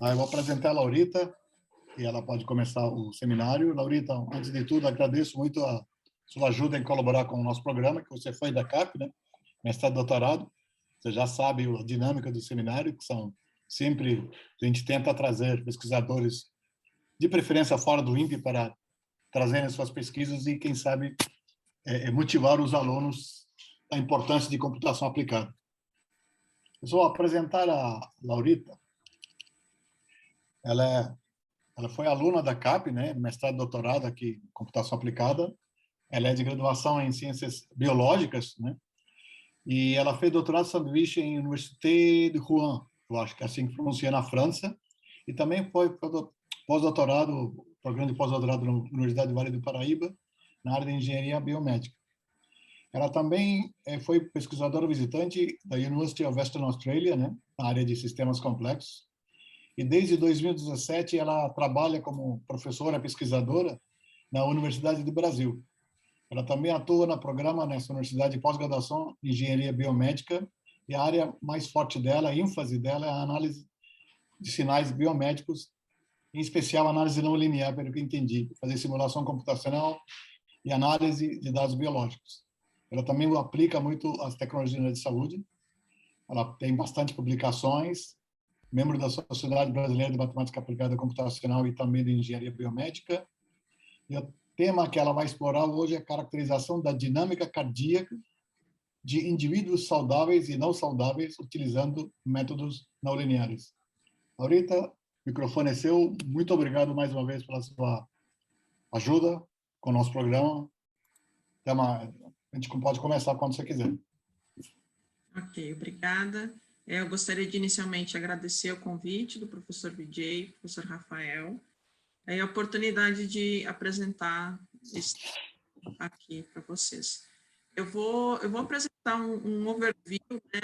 Eu vou apresentar a Laurita e ela pode começar o seminário. Laurita, antes de tudo, agradeço muito a sua ajuda em colaborar com o nosso programa, que você foi da CAP, né? Mestrado e doutorado. Você já sabe a dinâmica do seminário, que são sempre, a gente tenta trazer pesquisadores, de preferência fora do INPE, para trazerem suas pesquisas e, quem sabe, motivar os alunos a importância de computação aplicada. Eu vou apresentar a Laurita. Ela foi aluna da CAP, né, mestrado e doutorado aqui em computação aplicada. Ela é de graduação em ciências biológicas, né, e ela fez doutorado sanduíche em Université de Rouen, eu acho que é assim que pronuncia, na França, e também foi pós-doutorado, programa de pós-doutorado na Universidade do Vale do Paraíba, na área de engenharia biomédica. Ela também foi pesquisadora visitante da University of Western Australia, né, na área de sistemas complexos. E desde 2017 ela trabalha como professora pesquisadora na Universidade do Brasil. Ela também atua no programa nessa universidade de pós-graduação em engenharia biomédica, e a área mais forte dela, a ênfase dela, é a análise de sinais biomédicos, em especial análise não linear, pelo que entendi, fazer simulação computacional e análise de dados biológicos. Ela também aplica muito as tecnologias de saúde. Ela tem bastante publicações, membro da Sociedade Brasileira de Matemática Aplicada Computacional e também de Engenharia Biomédica. E o tema que ela vai explorar hoje é a caracterização da dinâmica cardíaca de indivíduos saudáveis e não saudáveis utilizando métodos não lineares. Laurita, o microfone é seu. Muito obrigado mais uma vez pela sua ajuda com o nosso programa. A gente pode começar quando você quiser. Ok, obrigada. Eu gostaria de inicialmente agradecer o convite do professor Vijay, professor Rafael, a oportunidade de apresentar isso aqui para vocês. Eu vou apresentar um overview, né,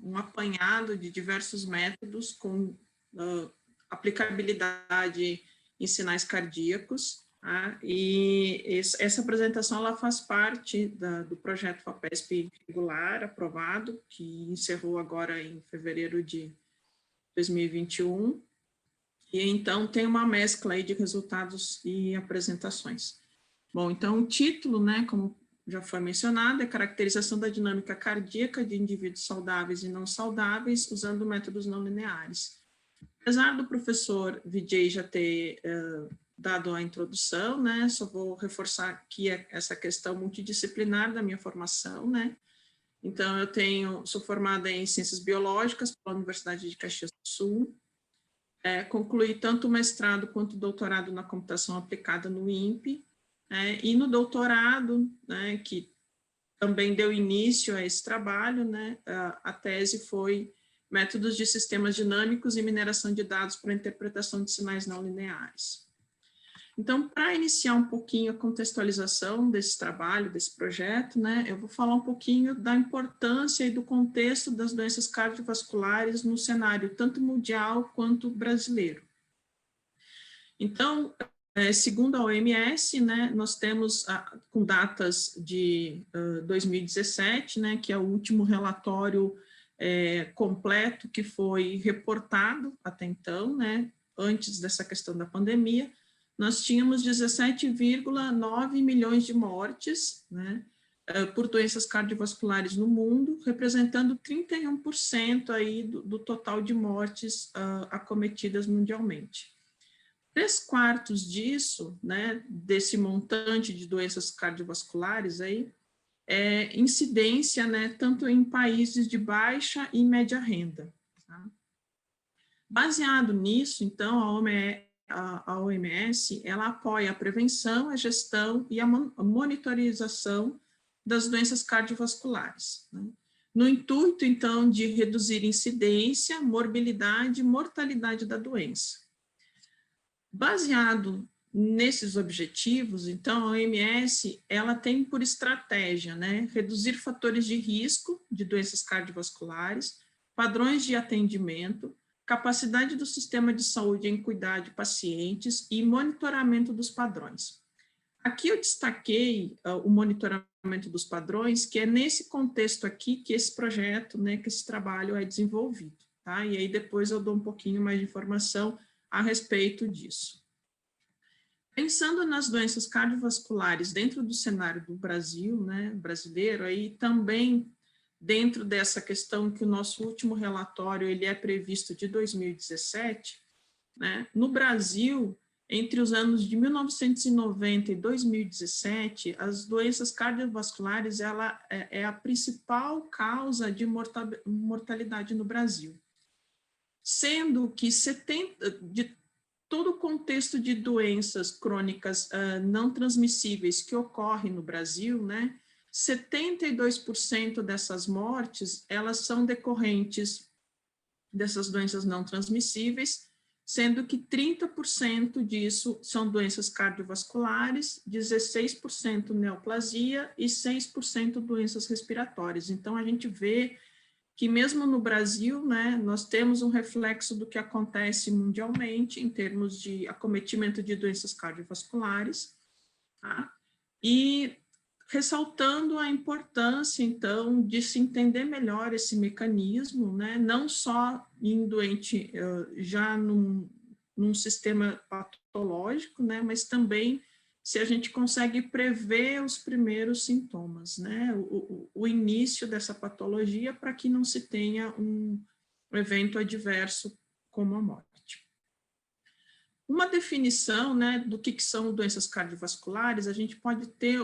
um apanhado de diversos métodos com aplicabilidade em sinais cardíacos, tá? E essa apresentação ela faz parte do projeto FAPESP regular, aprovado, que encerrou agora em fevereiro de 2021, e então tem uma mescla aí de resultados e apresentações. Bom, então o título, né, como já foi mencionado, é caracterização da dinâmica cardíaca de indivíduos saudáveis e não saudáveis usando métodos não lineares. Apesar do professor Vijay já ter dado a introdução, né, só vou reforçar aqui essa questão multidisciplinar da minha formação, né. Então, sou formada em Ciências Biológicas pela Universidade de Caxias do Sul, concluí tanto o mestrado quanto o doutorado na computação aplicada no INPE, e no doutorado, né, que também deu início a esse trabalho, né, a tese foi Métodos de Sistemas Dinâmicos e Mineração de Dados para Interpretação de Sinais Não Lineares. Então, para iniciar um pouquinho a contextualização desse trabalho, desse projeto, né, eu vou falar um pouquinho da importância e do contexto das doenças cardiovasculares no cenário tanto mundial quanto brasileiro. Então, segundo a OMS, né, nós temos, com datas de 2017, né, que é o último relatório completo que foi reportado até então, né, antes dessa questão da pandemia, nós tínhamos 17,9 milhões de mortes, né, por doenças cardiovasculares no mundo, representando 31% aí do total de mortes acometidas mundialmente. 3/4 disso, né, desse montante de doenças cardiovasculares aí, é incidência, né, tanto em países de baixa e média renda. Tá? Baseado nisso, então, a OMS, ela apoia a prevenção, a gestão e a monitorização das doenças cardiovasculares, né? No intuito, então, de reduzir incidência, morbilidade e mortalidade da doença. Baseado nesses objetivos, então, a OMS, ela tem por estratégia, né, reduzir fatores de risco de doenças cardiovasculares, padrões de atendimento, capacidade do sistema de saúde em cuidar de pacientes e monitoramento dos padrões. Aqui eu destaquei o monitoramento dos padrões, que é nesse contexto aqui que esse projeto, né, que esse trabalho é desenvolvido, tá? E aí depois eu dou um pouquinho mais de informação a respeito disso. Pensando nas doenças cardiovasculares dentro do cenário do Brasil, né, brasileiro, aí também dentro dessa questão que o nosso último relatório ele é previsto de 2017, né, no Brasil, entre os anos de 1990 e 2017, as doenças cardiovasculares ela é a principal causa de mortalidade no Brasil, sendo que 70 de todo o contexto de doenças crônicas não transmissíveis que ocorre no Brasil, né, 72% dessas mortes, elas são decorrentes dessas doenças não transmissíveis, sendo que 30% disso são doenças cardiovasculares, 16% neoplasia e 6% doenças respiratórias. Então, a gente vê que mesmo no Brasil, né, nós temos um reflexo do que acontece mundialmente em termos de acometimento de doenças cardiovasculares, tá? E ressaltando a importância, então, de se entender melhor esse mecanismo, né, não só em doente já num sistema patológico, né, mas também se a gente consegue prever os primeiros sintomas, né, o início dessa patologia para que não se tenha um evento adverso como a morte. Uma definição, né, do que são doenças cardiovasculares, a gente pode ter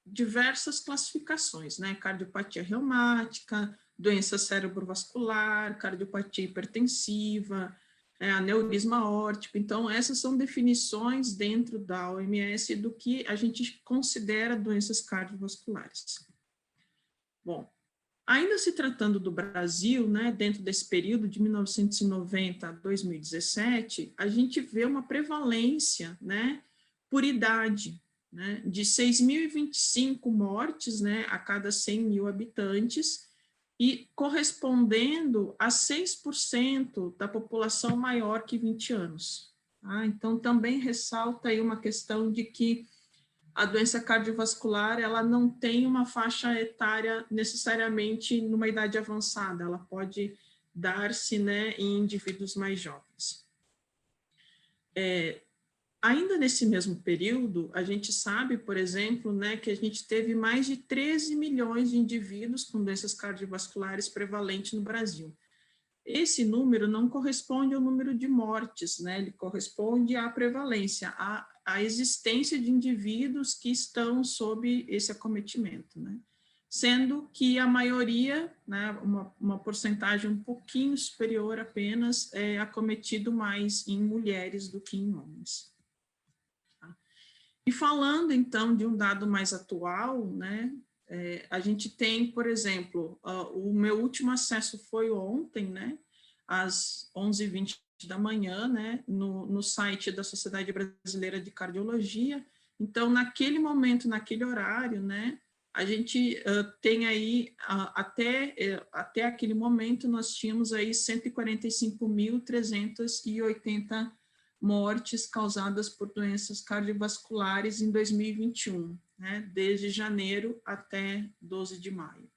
diversas classificações, né, cardiopatia reumática, doença cerebrovascular, cardiopatia hipertensiva, aneurisma aórtico. Então, essas são definições dentro da OMS do que a gente considera doenças cardiovasculares. Bom, ainda se tratando do Brasil, né, dentro desse período de 1990 a 2017, a gente vê uma prevalência, né, por idade, né, de 6.025 mortes, né, a cada 100 mil habitantes, e correspondendo a 6% da população maior que 20 anos. Tá? Então, também ressalta aí uma questão de que a doença cardiovascular, ela não tem uma faixa etária necessariamente numa idade avançada, ela pode dar-se, né, em indivíduos mais jovens. Ainda nesse mesmo período, a gente sabe, por exemplo, né, que a gente teve mais de 13 milhões de indivíduos com doenças cardiovasculares prevalentes no Brasil. Esse número não corresponde ao número de mortes, né, ele corresponde à prevalência, à existência de indivíduos que estão sob esse acometimento, né, sendo que a maioria, né, uma porcentagem um pouquinho superior apenas, é acometido mais em mulheres do que em homens. E falando, então, de um dado mais atual, né, a gente tem, por exemplo, o meu último acesso foi ontem, né, às 11h20 da manhã, né, no site da Sociedade Brasileira de Cardiologia. Então, naquele momento, naquele horário, né, a gente tem aí, até aquele momento, nós tínhamos aí 145.380 mortes causadas por doenças cardiovasculares em 2021, né, desde janeiro até 12 de maio.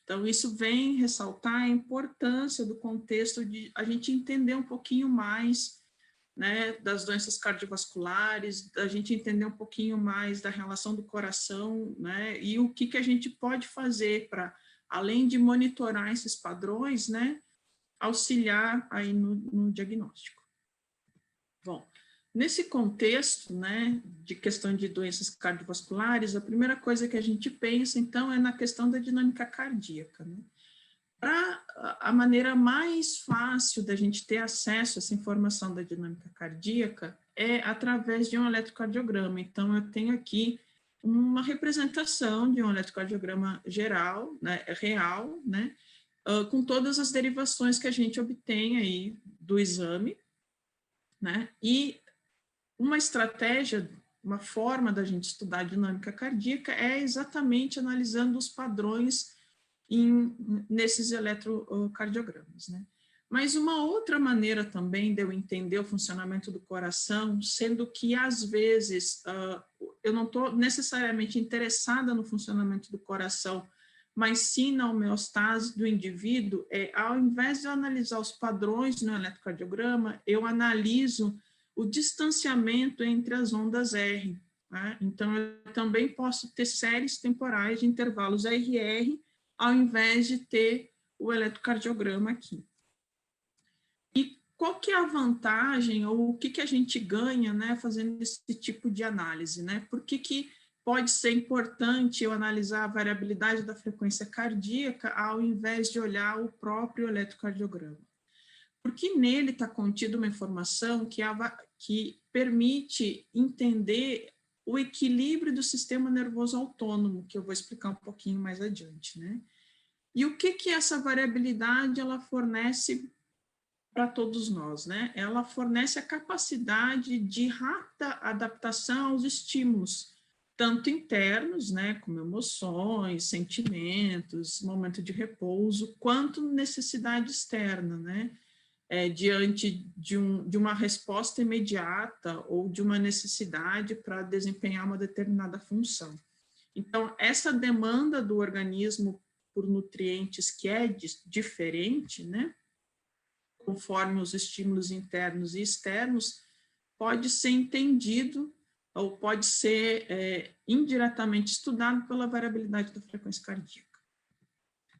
Então, isso vem ressaltar a importância do contexto de a gente entender um pouquinho mais, né, das doenças cardiovasculares, a gente entender um pouquinho mais da relação do coração, né, e o que a gente pode fazer para, além de monitorar esses padrões, né, auxiliar aí no diagnóstico. Bom, nesse contexto, né, de questão de doenças cardiovasculares, a primeira coisa que a gente pensa, então, é na questão da dinâmica cardíaca, né? Para a maneira mais fácil da gente ter acesso a essa informação da dinâmica cardíaca é através de um eletrocardiograma. Então, eu tenho aqui uma representação de um eletrocardiograma geral, né, real, né, com todas as derivações que a gente obtém aí do exame, né? E uma estratégia, uma forma da gente estudar a dinâmica cardíaca é exatamente analisando os padrões nesses eletrocardiogramas, né? Mas uma outra maneira também de eu entender o funcionamento do coração, sendo que às vezes eu não estou necessariamente interessada no funcionamento do coração mas sim na homeostase do indivíduo, ao invés de eu analisar os padrões no eletrocardiograma, eu analiso o distanciamento entre as ondas R. Tá? Então, eu também posso ter séries temporais de intervalos RR, ao invés de ter o eletrocardiograma aqui. E qual que é a vantagem, ou o que a gente ganha, né, fazendo esse tipo de análise, né? Por que pode ser importante eu analisar a variabilidade da frequência cardíaca ao invés de olhar o próprio eletrocardiograma? Porque nele está contida uma informação que permite entender o equilíbrio do sistema nervoso autônomo, que eu vou explicar um pouquinho mais adiante, né? E o que essa variabilidade ela fornece para todos nós, né? Ela fornece a capacidade de rápida adaptação aos estímulos, tanto internos, né, como emoções, sentimentos, momento de repouso, quanto necessidade externa, né? Diante de uma resposta imediata ou de uma necessidade para desempenhar uma determinada função. Então, essa demanda do organismo por nutrientes que é diferente, né, conforme os estímulos internos e externos, pode ser entendido ou pode ser indiretamente estudado pela variabilidade da frequência cardíaca.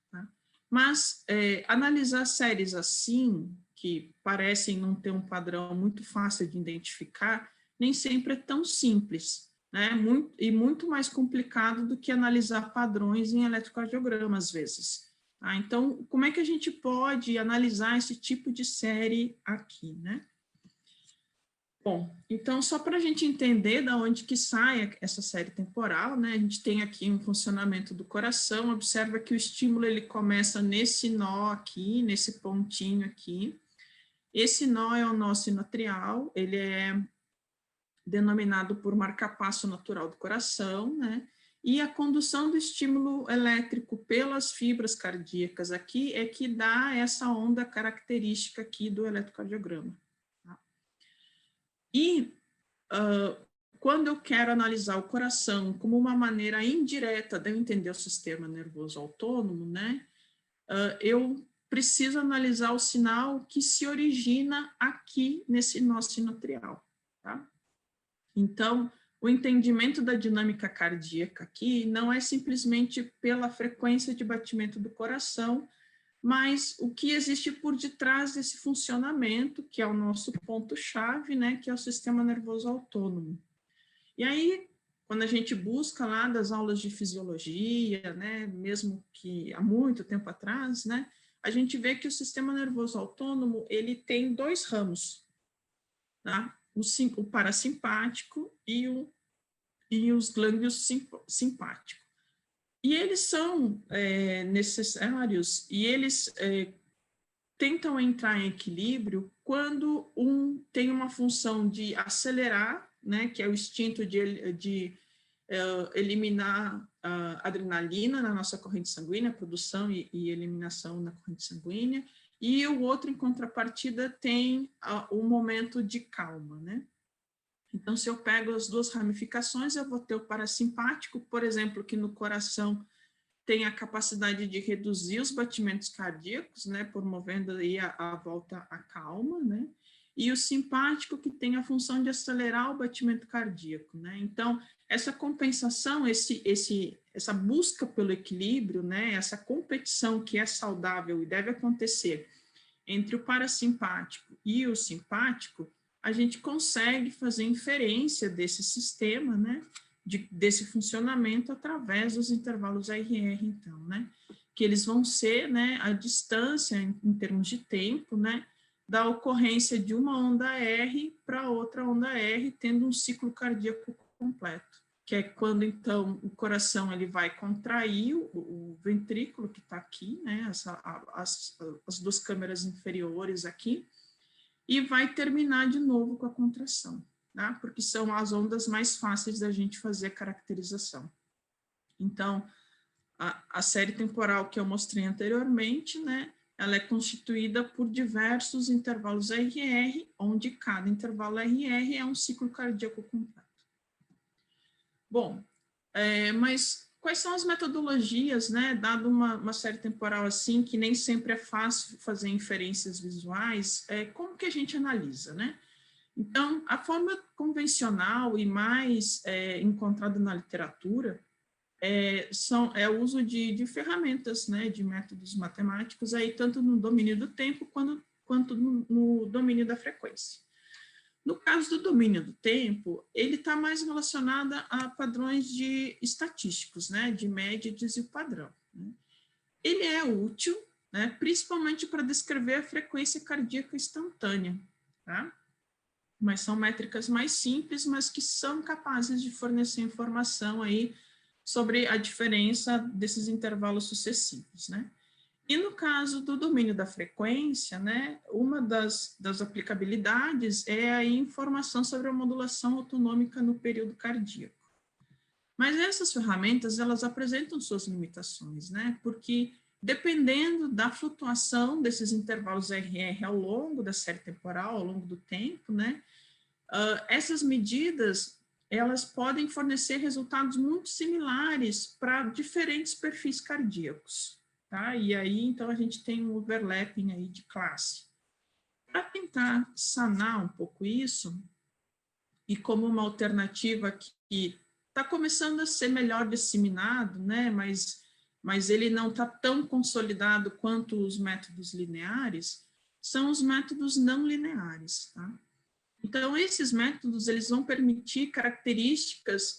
Tá? Mas analisar séries assim, que parecem não ter um padrão muito fácil de identificar, nem sempre é tão simples, né? Muito mais complicado do que analisar padrões em eletrocardiograma, às vezes. Tá? Então, como é que a gente pode analisar esse tipo de série aqui, né? Bom, então, só para a gente entender de onde que sai essa série temporal, né? A gente tem aqui um funcionamento do coração, observa que o estímulo ele começa nesse nó aqui, nesse pontinho aqui. Esse nó é o nó sinoatrial, ele é denominado por marcapasso natural do coração, né? E a condução do estímulo elétrico pelas fibras cardíacas aqui é que dá essa onda característica aqui do eletrocardiograma. Tá? E quando eu quero analisar o coração como uma maneira indireta de eu entender o sistema nervoso autônomo, né? Eu preciso analisar o sinal que se origina aqui nesse nó sinoatrial, tá? Então, o entendimento da dinâmica cardíaca aqui não é simplesmente pela frequência de batimento do coração, mas o que existe por detrás desse funcionamento, que é o nosso ponto-chave, né, que é o sistema nervoso autônomo. E aí, quando a gente busca lá das aulas de fisiologia, né, mesmo que há muito tempo atrás, né, a gente vê que o sistema nervoso autônomo, ele tem dois ramos, tá? O parasimpático e os glândulos simpáticos. E eles são necessários e eles tentam entrar em equilíbrio quando um tem uma função de acelerar, né, que é o instinto de eliminar a adrenalina na nossa corrente sanguínea, produção e eliminação na corrente sanguínea, e o outro, em contrapartida, tem o momento de calma, né? Então, se eu pego as duas ramificações, eu vou ter o parasimpático, por exemplo, que no coração tem a capacidade de reduzir os batimentos cardíacos, né, promovendo aí a volta à calma, né? E o simpático, que tem a função de acelerar o batimento cardíaco, né? Então, essa compensação, essa busca pelo equilíbrio, né, essa competição que é saudável e deve acontecer entre o parasimpático e o simpático, a gente consegue fazer inferência desse sistema, né, desse funcionamento através dos intervalos RR, então, né, que eles vão ser, né, a distância em termos de tempo, né, da ocorrência de uma onda R para outra onda R, tendo um ciclo cardíaco completo, que é quando, então, o coração ele vai contrair o ventrículo que está aqui, né, as duas câmeras inferiores aqui, e vai terminar de novo com a contração, tá? Porque são as ondas mais fáceis da gente fazer a caracterização. Então, a série temporal que eu mostrei anteriormente, né, ela é constituída por diversos intervalos RR, onde cada intervalo RR é um ciclo cardíaco completo. Bom, mas quais são as metodologias, né, dado uma série temporal assim, que nem sempre é fácil fazer inferências visuais, como que a gente analisa, né? Então, a forma convencional e mais encontrada na literatura é o uso de ferramentas, né, de métodos matemáticos, aí, tanto no domínio do tempo quanto no domínio da frequência. No caso do domínio do tempo, ele está mais relacionado a padrões estatísticos, né, de média e desvio padrão. Né? Ele é útil, né, principalmente para descrever a frequência cardíaca instantânea, tá? Mas são métricas mais simples, mas que são capazes de fornecer informação aí sobre a diferença desses intervalos sucessivos, né? E no caso do domínio da frequência, né, uma das aplicabilidades é a informação sobre a modulação autonômica no período cardíaco. Mas essas ferramentas, elas apresentam suas limitações, né, porque dependendo da flutuação desses intervalos RR ao longo da série temporal, ao longo do tempo, né, essas medidas, elas podem fornecer resultados muito similares para diferentes perfis cardíacos. Tá? E aí, então, a gente tem um overlapping aí de classe. Para tentar sanar um pouco isso, e como uma alternativa que está começando a ser melhor disseminado, né, mas ele não está tão consolidado quanto os métodos lineares, são os métodos não lineares. Tá? Então, esses métodos, eles vão permitir características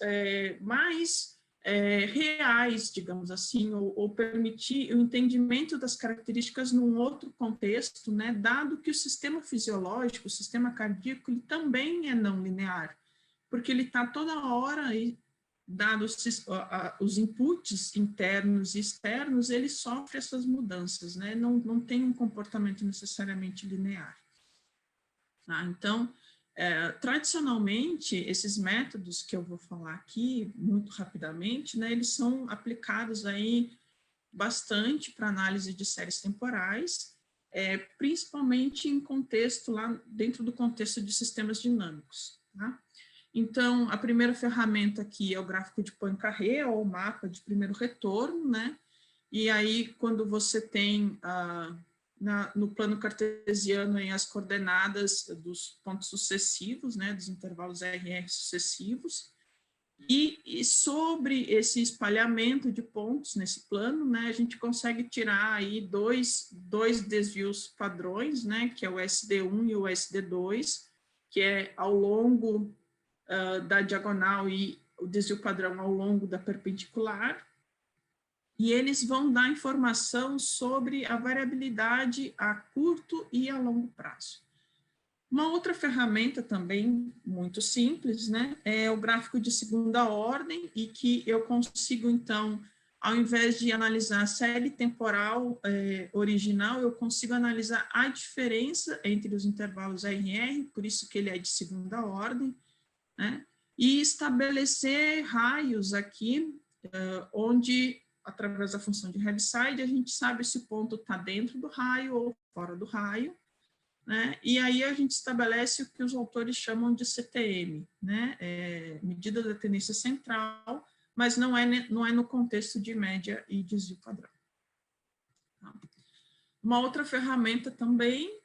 mais reais, digamos assim, ou permitir o entendimento das características num outro contexto, né, dado que o sistema fisiológico, o sistema cardíaco, ele também é não linear, porque ele está toda hora aí, dados os inputs internos e externos, ele sofre essas mudanças, né, não tem um comportamento necessariamente linear. Tá? Então, tradicionalmente, esses métodos que eu vou falar aqui, muito rapidamente, né, eles são aplicados aí bastante para análise de séries temporais, principalmente em contexto, lá dentro do contexto de sistemas dinâmicos. Tá? Então, a primeira ferramenta aqui é o gráfico de Poincaré, ou o mapa de primeiro retorno, né? E aí, quando você tem no plano cartesiano aí, as coordenadas dos pontos sucessivos, né, dos intervalos RR sucessivos, e sobre esse espalhamento de pontos nesse plano, né, a gente consegue tirar aí dois desvios padrões, né, que é o SD1 e o SD2, que é ao longo da diagonal e o desvio padrão ao longo da perpendicular, e eles vão dar informação sobre a variabilidade a curto e a longo prazo. Uma outra ferramenta também muito simples, né, é o gráfico de segunda ordem, e que eu consigo, então, ao invés de analisar a série temporal original, eu consigo analisar a diferença entre os intervalos RR, por isso que ele é de segunda ordem, né, e estabelecer raios aqui, onde, através da função de Heaviside, a gente sabe se o ponto está dentro do raio ou fora do raio, né? E aí a gente estabelece o que os autores chamam de CTM, né? Medida da tendência central, mas não é no contexto de média e desvio padrão. Tá? Uma outra ferramenta também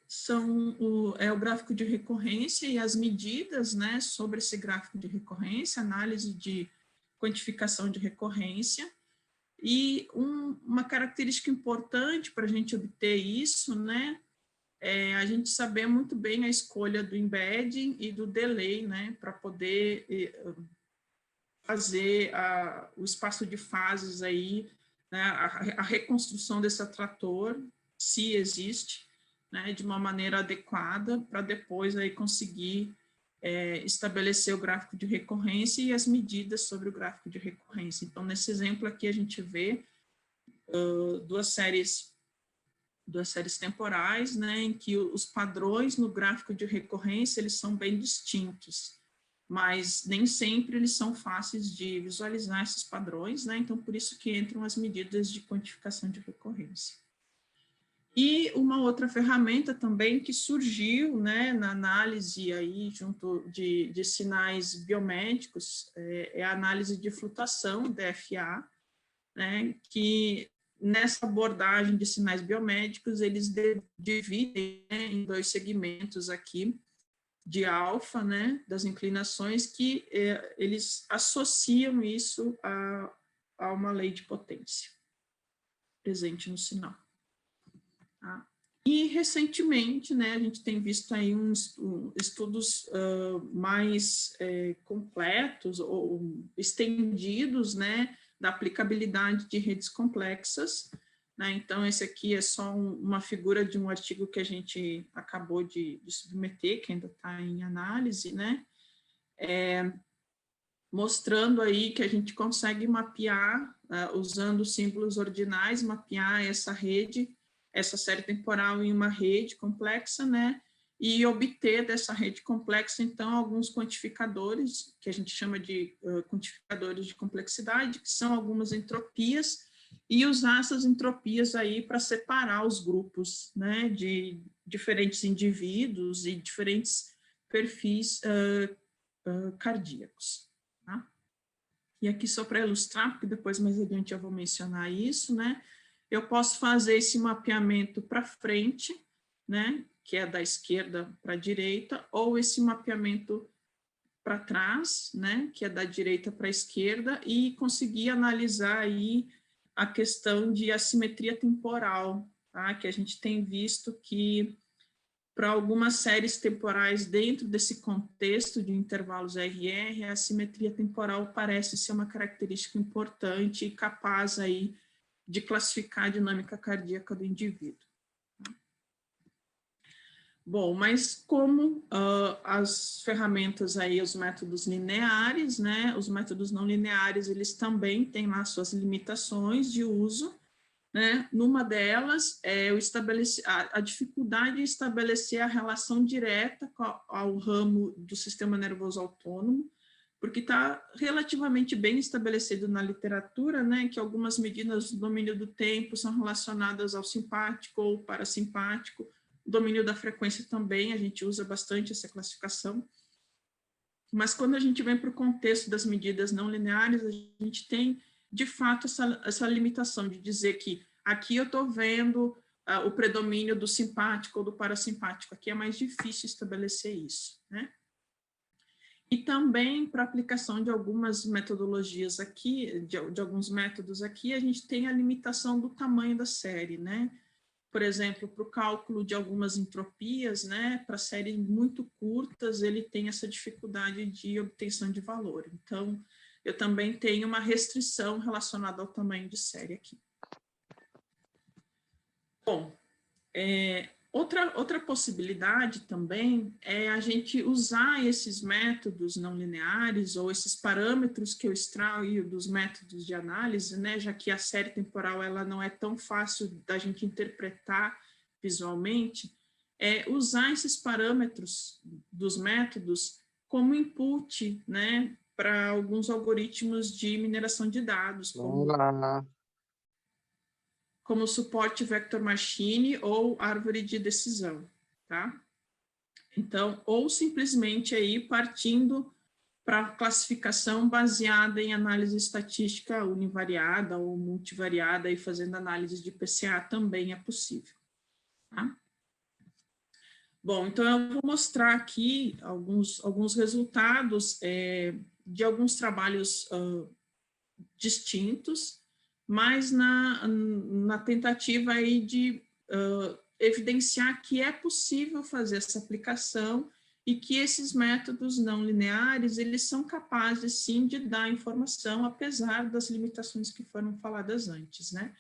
é o gráfico de recorrência e as medidas, né, sobre esse gráfico de recorrência, análise de quantificação de recorrência. E uma característica importante para a gente obter isso, né, é a gente saber muito bem a escolha do embedding e do delay, né, para poder fazer o espaço de fases aí, né, a reconstrução desse atrator, se existe, né, de uma maneira adequada, para depois aí conseguir estabelecer o gráfico de recorrência e as medidas sobre o gráfico de recorrência. Então, nesse exemplo aqui, a gente vê duas séries temporais, né, em que os padrões no gráfico de recorrência, eles são bem distintos, mas nem sempre eles são fáceis de visualizar esses padrões, né, então por isso que entram as medidas de quantificação de recorrência. E uma outra ferramenta também que surgiu, né, na análise aí junto de sinais biométricos é a análise de flutuação, DFA, né, que nessa abordagem de sinais biomédicos, eles dividem, né, em 2 segmentos aqui, de alfa, né, das inclinações, que eles associam isso a uma lei de potência presente no sinal. Tá? E, recentemente, né, a gente tem visto aí estudos mais completos ou estendidos, né, da aplicabilidade de redes complexas, né? Então, esse aqui é só uma figura de um artigo que a gente acabou de submeter, que ainda está em análise, né? Mostrando aí que a gente consegue mapear, usando símbolos ordinais, mapear essa rede, essa série temporal em uma rede complexa, né? E obter dessa rede complexa, então, alguns quantificadores, que a gente chama de quantificadores de complexidade, que são algumas entropias, e usar essas entropias aí para separar os grupos, né, de diferentes indivíduos e diferentes perfis cardíacos. Tá? E aqui só para ilustrar, porque depois mais adiante eu vou mencionar isso, né, eu posso fazer esse mapeamento para frente, né, que é da esquerda para a direita, ou esse mapeamento para trás, né, que é da direita para a esquerda, e conseguir analisar aí a questão de assimetria temporal, tá? Que a gente tem visto que para algumas séries temporais dentro desse contexto de intervalos RR, a assimetria temporal parece ser uma característica importante e capaz aí de classificar a dinâmica cardíaca do indivíduo. Bom, mas como as ferramentas aí, os métodos lineares, né, os métodos não lineares, eles também têm lá suas limitações de uso, né? Numa delas é a dificuldade de estabelecer a relação direta ao ramo do sistema nervoso autônomo, porque está relativamente bem estabelecido na literatura, né, que algumas medidas do domínio do tempo são relacionadas ao simpático ou parasimpático. O domínio da frequência também, a gente usa bastante essa classificação. Mas quando a gente vem para o contexto das medidas não lineares, a gente tem, de fato, essa limitação de dizer que aqui eu estou vendo o predomínio do simpático ou do parasimpático. Aqui é mais difícil estabelecer isso, né? E também para aplicação de algumas metodologias aqui, de alguns métodos aqui, a gente tem a limitação do tamanho da série, né? Por exemplo, para o cálculo de algumas entropias, né, para séries muito curtas, ele tem essa dificuldade de obtenção de valor. Então, eu também tenho uma restrição relacionada ao tamanho de série aqui. Bom, outra possibilidade também é a gente usar esses métodos não lineares ou esses parâmetros que eu extraio dos métodos de análise, né, já que a série temporal ela não é tão fácil da gente interpretar visualmente, usar esses parâmetros dos métodos como input, né, para alguns algoritmos de mineração de dados, como suporte vector machine ou árvore de decisão, tá? Então, ou simplesmente aí partindo para classificação baseada em análise estatística univariada ou multivariada e fazendo análise de PCA também é possível, tá? Bom, então eu vou mostrar aqui alguns resultados de alguns trabalhos distintos, mas na tentativa aí de evidenciar que é possível fazer essa aplicação e que esses métodos não lineares, eles são capazes, sim, de dar informação, apesar das limitações que foram faladas antes, né?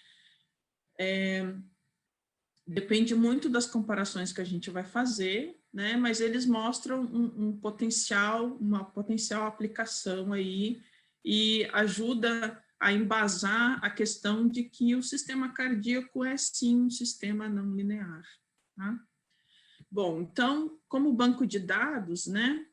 Depende muito das comparações que a gente vai fazer, né? Mas eles mostram uma potencial aplicação aí e ajuda a embasar a questão de que o sistema cardíaco é, sim, um sistema não linear, tá? Bom, então, como banco de dados, né,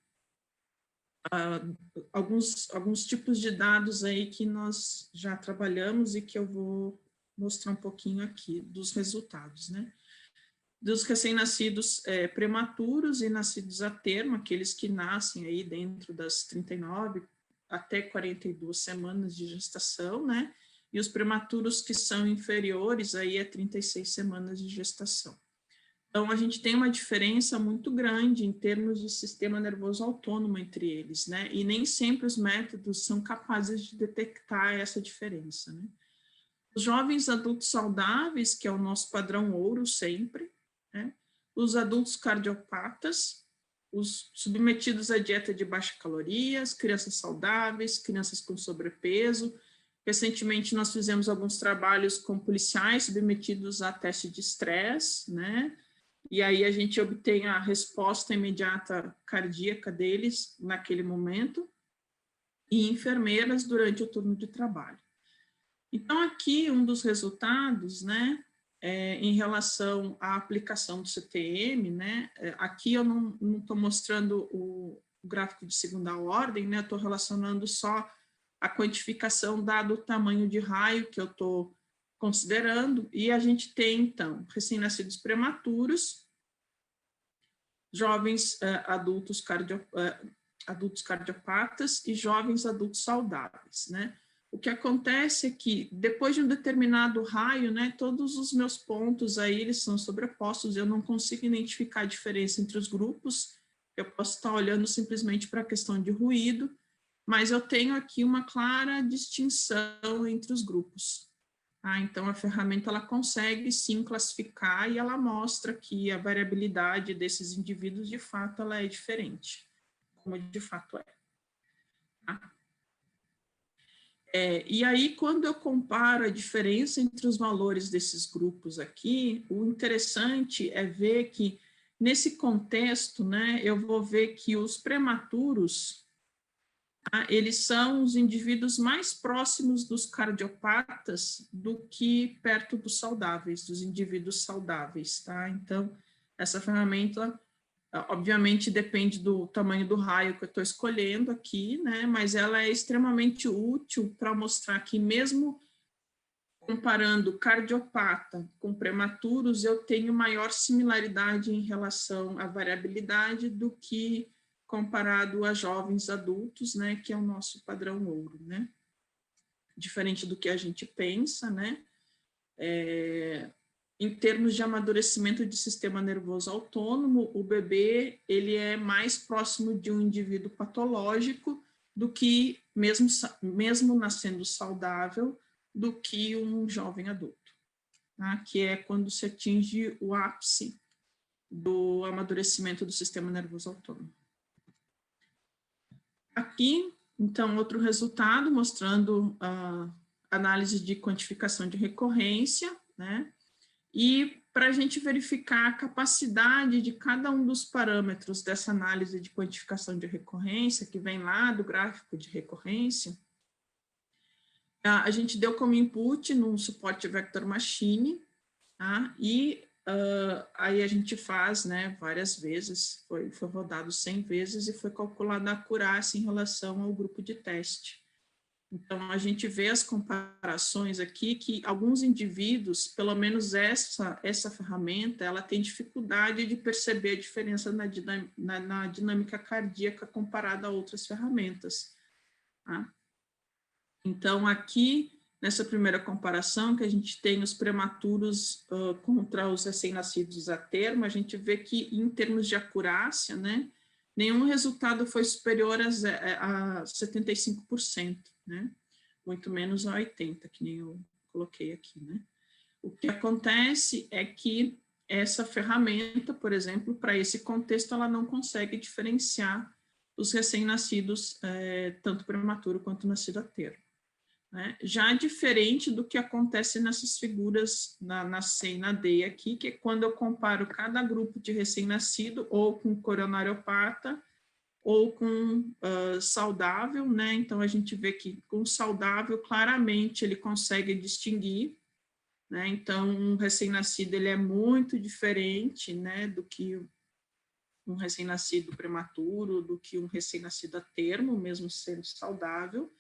alguns tipos de dados aí que nós já trabalhamos e que eu vou mostrar um pouquinho aqui dos resultados, né? Dos recém-nascidos prematuros e nascidos a termo, aqueles que nascem aí dentro das 39 até 42 semanas de gestação, né? e os prematuros que são inferiores aí a 36 semanas de gestação. Então, a gente tem uma diferença muito grande em termos de sistema nervoso autônomo entre eles, né? E nem sempre os métodos são capazes de detectar essa diferença, né? Os jovens adultos saudáveis, que é o nosso padrão ouro sempre, né? Os adultos cardiopatas, os submetidos à dieta de baixa calorias, crianças saudáveis, crianças com sobrepeso. Recentemente, nós fizemos alguns trabalhos com policiais submetidos a teste de estresse, né? E aí a gente obtém a resposta imediata cardíaca deles naquele momento, e enfermeiras durante o turno de trabalho. Então, aqui um dos resultados, né, em relação à aplicação do CTM, né, aqui eu não estou mostrando o gráfico de segunda ordem, né, eu estou relacionando só a quantificação dado o tamanho de raio que eu estou considerando, e a gente tem, então, recém-nascidos prematuros, jovens adultos cardiopatas e jovens adultos saudáveis, né? O que acontece é que, depois de um determinado raio, né, todos os meus pontos aí, eles são sobrepostos, eu não consigo identificar a diferença entre os grupos, eu posso estar olhando simplesmente para a questão de ruído, mas eu tenho aqui uma clara distinção entre os grupos. Então, a ferramenta ela consegue sim classificar e ela mostra que a variabilidade desses indivíduos, de fato, ela é diferente, como de fato é. Tá? E aí, quando eu comparo a diferença entre os valores desses grupos aqui, o interessante é ver que, nesse contexto, né, eu vou ver que os prematuros, eles são os indivíduos mais próximos dos cardiopatas do que perto dos saudáveis, dos indivíduos saudáveis, tá? Então, essa ferramenta, obviamente, depende do tamanho do raio que eu estou escolhendo aqui, né? Mas ela é extremamente útil para mostrar que, mesmo comparando cardiopata com prematuros, eu tenho maior similaridade em relação à variabilidade do que comparado a jovens adultos, né, que é o nosso padrão ouro, né? Diferente do que a gente pensa, né? Em termos de amadurecimento de sistema nervoso autônomo, o bebê, ele é mais próximo de um indivíduo patológico do que, mesmo nascendo saudável, do que um jovem adulto, tá? Que é quando se atinge o ápice do amadurecimento do sistema nervoso autônomo. Aqui, então, outro resultado mostrando a análise de quantificação de recorrência, né? E para a gente verificar a capacidade de cada um dos parâmetros dessa análise de quantificação de recorrência, que vem lá do gráfico de recorrência, a gente deu como input num suporte vector machine, tá? E aí a gente faz, né, várias vezes, foi rodado 100 vezes e foi calculada a acurácia em relação ao grupo de teste. Então, a gente vê as comparações aqui que alguns indivíduos, pelo menos essa ferramenta, ela tem dificuldade de perceber a diferença na dinâmica cardíaca comparada a outras ferramentas. Tá? Então, aqui, nessa primeira comparação, que a gente tem os prematuros contra os recém-nascidos a termo, a gente vê que, em termos de acurácia, né, nenhum resultado foi superior a 75%, né? Muito menos a 80%, que nem eu coloquei aqui, né? O que acontece é que essa ferramenta, por exemplo, para esse contexto, ela não consegue diferenciar os recém-nascidos, tanto prematuro quanto nascido a termo. Né? Já diferente do que acontece nessas figuras na C e na D aqui, que é quando eu comparo cada grupo de recém-nascido ou com coronariopata ou com saudável, né? Então a gente vê que com saudável claramente ele consegue distinguir, né? Então um recém-nascido ele é muito diferente, né, do que um recém-nascido prematuro, do que um recém-nascido a termo, mesmo sendo saudável.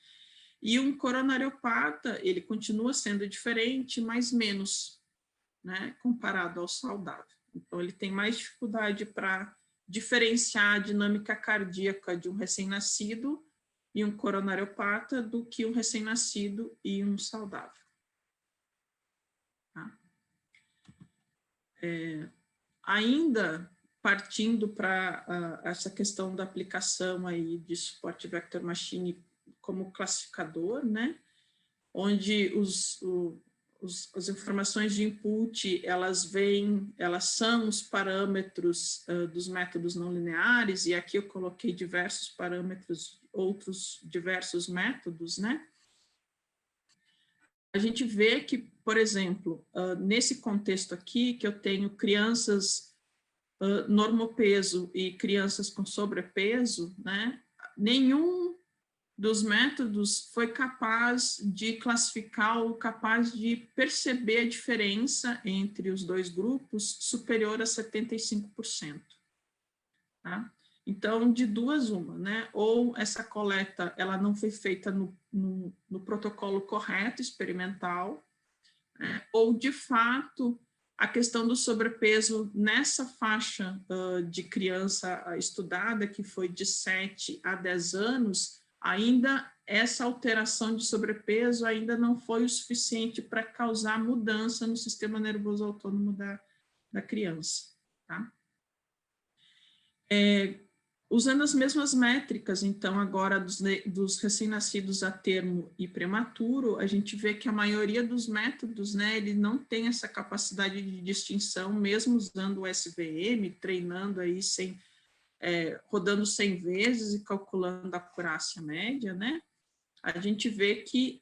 E um coronariopata, ele continua sendo diferente, mas menos, né, comparado ao saudável. Então, ele tem mais dificuldade para diferenciar a dinâmica cardíaca de um recém-nascido e um coronariopata do que um recém-nascido e um saudável. ainda partindo para essa questão da aplicação aí de suporte vector machine como classificador, né? Onde as informações de input, elas são os parâmetros dos métodos não lineares, e aqui eu coloquei diversos parâmetros, outros diversos métodos, né? A gente vê que, por exemplo, nesse contexto aqui, que eu tenho crianças normopeso e crianças com sobrepeso, né? Nenhum dos métodos foi capaz de classificar ou capaz de perceber a diferença entre os dois grupos superior a 75%. Tá? Então, de duas uma, né? Ou essa coleta ela não foi feita no protocolo correto, experimental, né? Ou, de fato, a questão do sobrepeso nessa faixa de criança estudada, que foi de 7 a 10 anos, ainda essa alteração de sobrepeso ainda não foi o suficiente para causar mudança no sistema nervoso autônomo da criança. Tá? Usando as mesmas métricas, então, agora dos recém-nascidos a termo e prematuro, a gente vê que a maioria dos métodos, né, ele não tem essa capacidade de distinção, mesmo usando o SVM, treinando aí rodando 100 vezes e calculando a acurácia média, né, a gente vê que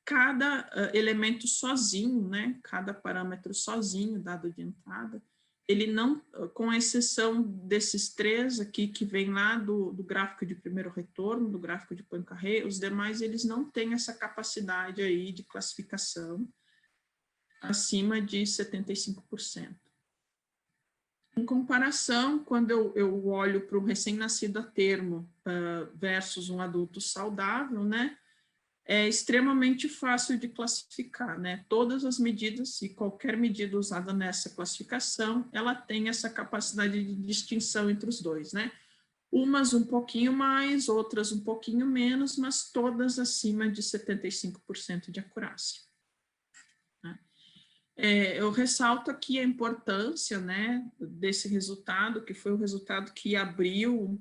cada elemento sozinho, né, cada parâmetro sozinho, dado de entrada, ele não, com exceção desses três aqui, que vem lá do gráfico de primeiro retorno, do gráfico de Poincaré, os demais, eles não têm essa capacidade aí de classificação acima de 75%. Em comparação, quando eu olho para um recém-nascido a termo versus um adulto saudável, né, é extremamente fácil de classificar, né? Todas as medidas e qualquer medida usada nessa classificação, ela tem essa capacidade de distinção entre os dois, né? Umas um pouquinho mais, outras um pouquinho menos, mas todas acima de 75% de acurácia. Né? Eu ressalto aqui a importância, né, desse resultado, que foi o resultado que abriu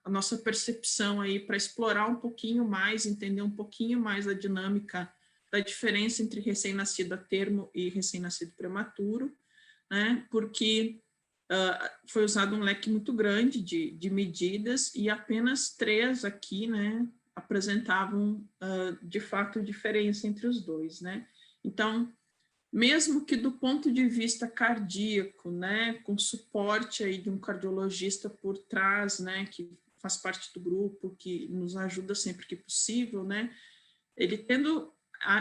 a nossa percepção aí para explorar um pouquinho mais, entender um pouquinho mais a dinâmica da diferença entre recém-nascido a termo e recém-nascido prematuro, né? Porque foi usado um leque muito grande de medidas e apenas 3 aqui, né, apresentavam de fato diferença entre os dois, né? Então, mesmo que do ponto de vista cardíaco, né, com suporte aí de um cardiologista por trás, né, que faz parte do grupo, que nos ajuda sempre que possível, né, ele tendo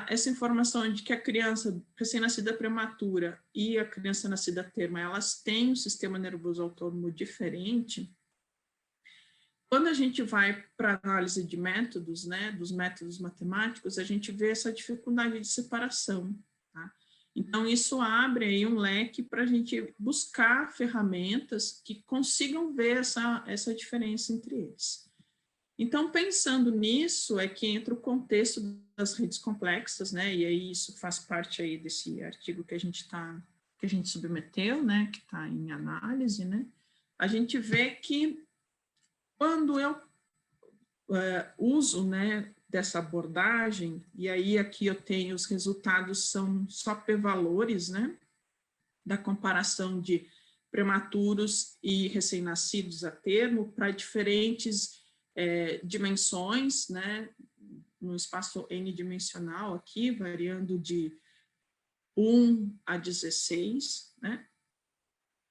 essa informação de que a criança recém-nascida prematura e a criança nascida a termo, elas têm um sistema nervoso autônomo diferente, quando a gente vai para a análise de métodos, né, dos métodos matemáticos, a gente vê essa dificuldade de separação, tá? Então, isso abre aí um leque para a gente buscar ferramentas que consigam ver essa diferença entre eles. Então, pensando nisso, é que entra o contexto das redes complexas, né? E aí isso faz parte aí desse artigo que a gente submeteu, né? Que está em análise, né? A gente vê que quando eu uso, né, dessa abordagem, e aí aqui eu tenho os resultados, são só p-valores, né, da comparação de prematuros e recém-nascidos a termo para diferentes dimensões, né, no espaço n-dimensional aqui, variando de 1 a 16, né,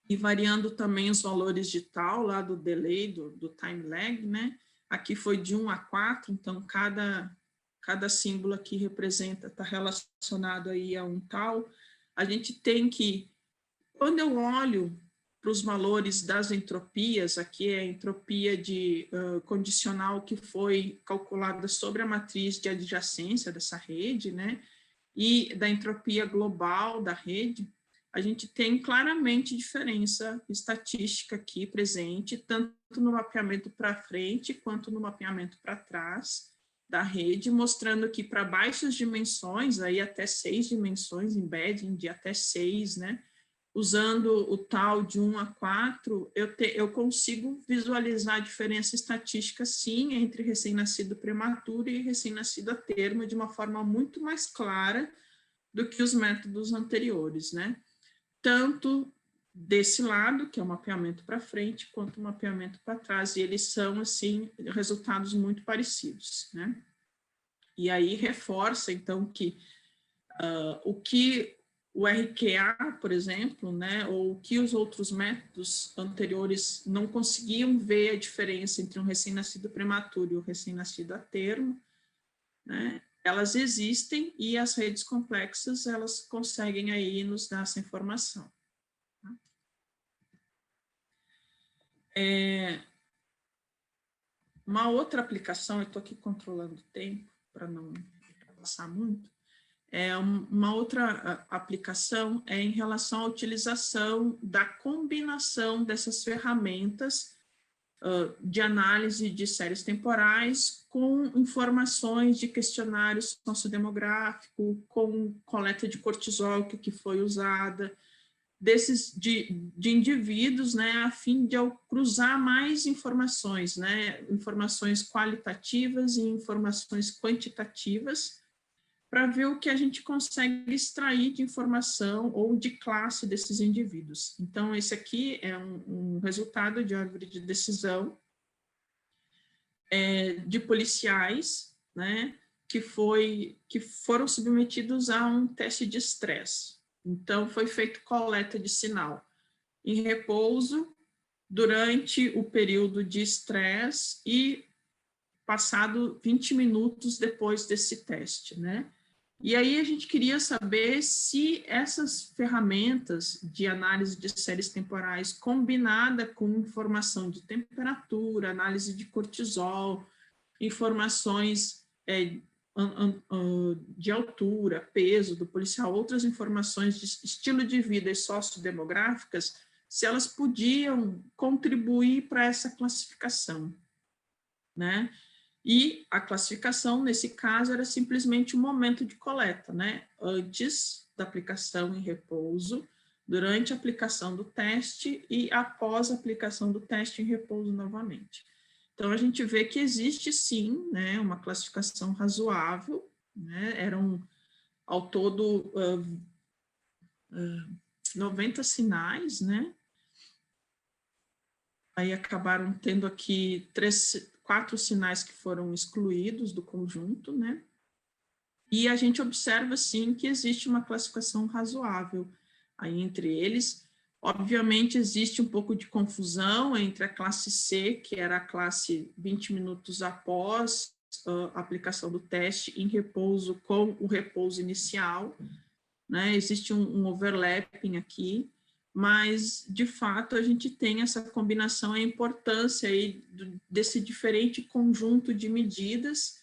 e variando também os valores de tal, lá do delay, do time lag, né, aqui foi de 1 a 4, então cada símbolo aqui representa, está relacionado aí a um tal. A gente tem que, quando eu olho para os valores das entropias, aqui é a entropia condicional que foi calculada sobre a matriz de adjacência dessa rede, né, e da entropia global da rede, a gente tem claramente diferença estatística aqui presente, tanto no mapeamento para frente quanto no mapeamento para trás da rede, mostrando que para baixas dimensões, aí até 6 dimensões, embedding de até 6, né, usando o tal de 1 a 4, eu consigo visualizar a diferença estatística, sim, entre recém-nascido prematuro e recém-nascido a termo, de uma forma muito mais clara do que os métodos anteriores, né? Tanto desse lado, que é o mapeamento para frente, quanto o mapeamento para trás, e eles são, assim, resultados muito parecidos, né? E aí reforça, então, que o que o RQA, por exemplo, né, ou que os outros métodos anteriores não conseguiam ver a diferença entre um recém-nascido prematuro e um recém-nascido a termo, né, elas existem e as redes complexas, elas conseguem aí nos dar essa informação. Tá? Uma outra aplicação, eu estou aqui controlando o tempo para não passar muito, uma outra aplicação é em relação à utilização da combinação dessas ferramentas de análise de séries temporais com informações de questionário sociodemográfico, com coleta de cortisol que foi usada, de indivíduos, né, a fim de cruzar mais informações, né, informações qualitativas e informações quantitativas, para ver o que a gente consegue extrair de informação ou de classe desses indivíduos. Então, esse aqui é um resultado de árvore de decisão de policiais, né, que foram submetidos a um teste de estresse. Então, foi feito coleta de sinal em repouso durante o período de estresse e passado 20 minutos depois desse teste, né? E aí a gente queria saber se essas ferramentas de análise de séries temporais combinada com informação de temperatura, análise de cortisol, informações de altura, peso do policial, outras informações de estilo de vida e sociodemográficas, se elas podiam contribuir para essa classificação, né? E a classificação, nesse caso, era simplesmente o momento de coleta, né? Antes da aplicação em repouso, durante a aplicação do teste e após a aplicação do teste em repouso novamente. Então, a gente vê que existe, sim, né, uma classificação razoável, né? Eram, ao todo, 90 sinais, né? Aí acabaram tendo aqui 4 sinais que foram excluídos do conjunto, né? E a gente observa, sim, que existe uma classificação razoável aí entre eles. Obviamente, existe um pouco de confusão entre a classe C, que era a classe 20 minutos após a aplicação do teste, em repouso com o repouso inicial, né? Existe um overlapping aqui, mas, de fato, a gente tem essa combinação, a importância aí desse diferente conjunto de medidas,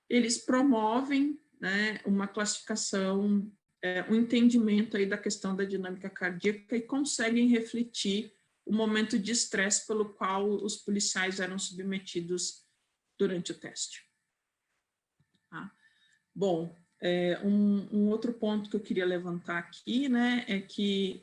eles promovem, né, uma classificação, um entendimento aí da questão da dinâmica cardíaca e conseguem refletir o momento de estresse pelo qual os policiais eram submetidos durante o teste. Tá? Bom, um outro ponto que eu queria levantar aqui, né, é que,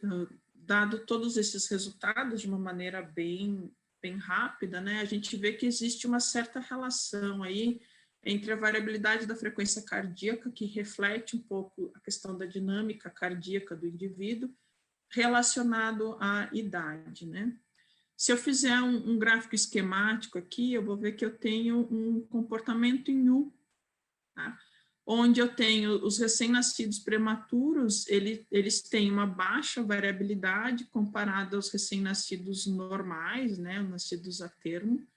dado todos esses resultados de uma maneira bem rápida, né, a gente vê que existe uma certa relação aí entre a variabilidade da frequência cardíaca, que reflete um pouco a questão da dinâmica cardíaca do indivíduo, relacionado à idade, né. Se eu fizer um gráfico esquemático aqui, eu vou ver que eu tenho um comportamento em U, tá? Onde eu tenho os recém-nascidos prematuros, eles têm uma baixa variabilidade comparada aos recém-nascidos normais, né, nascidos a termo,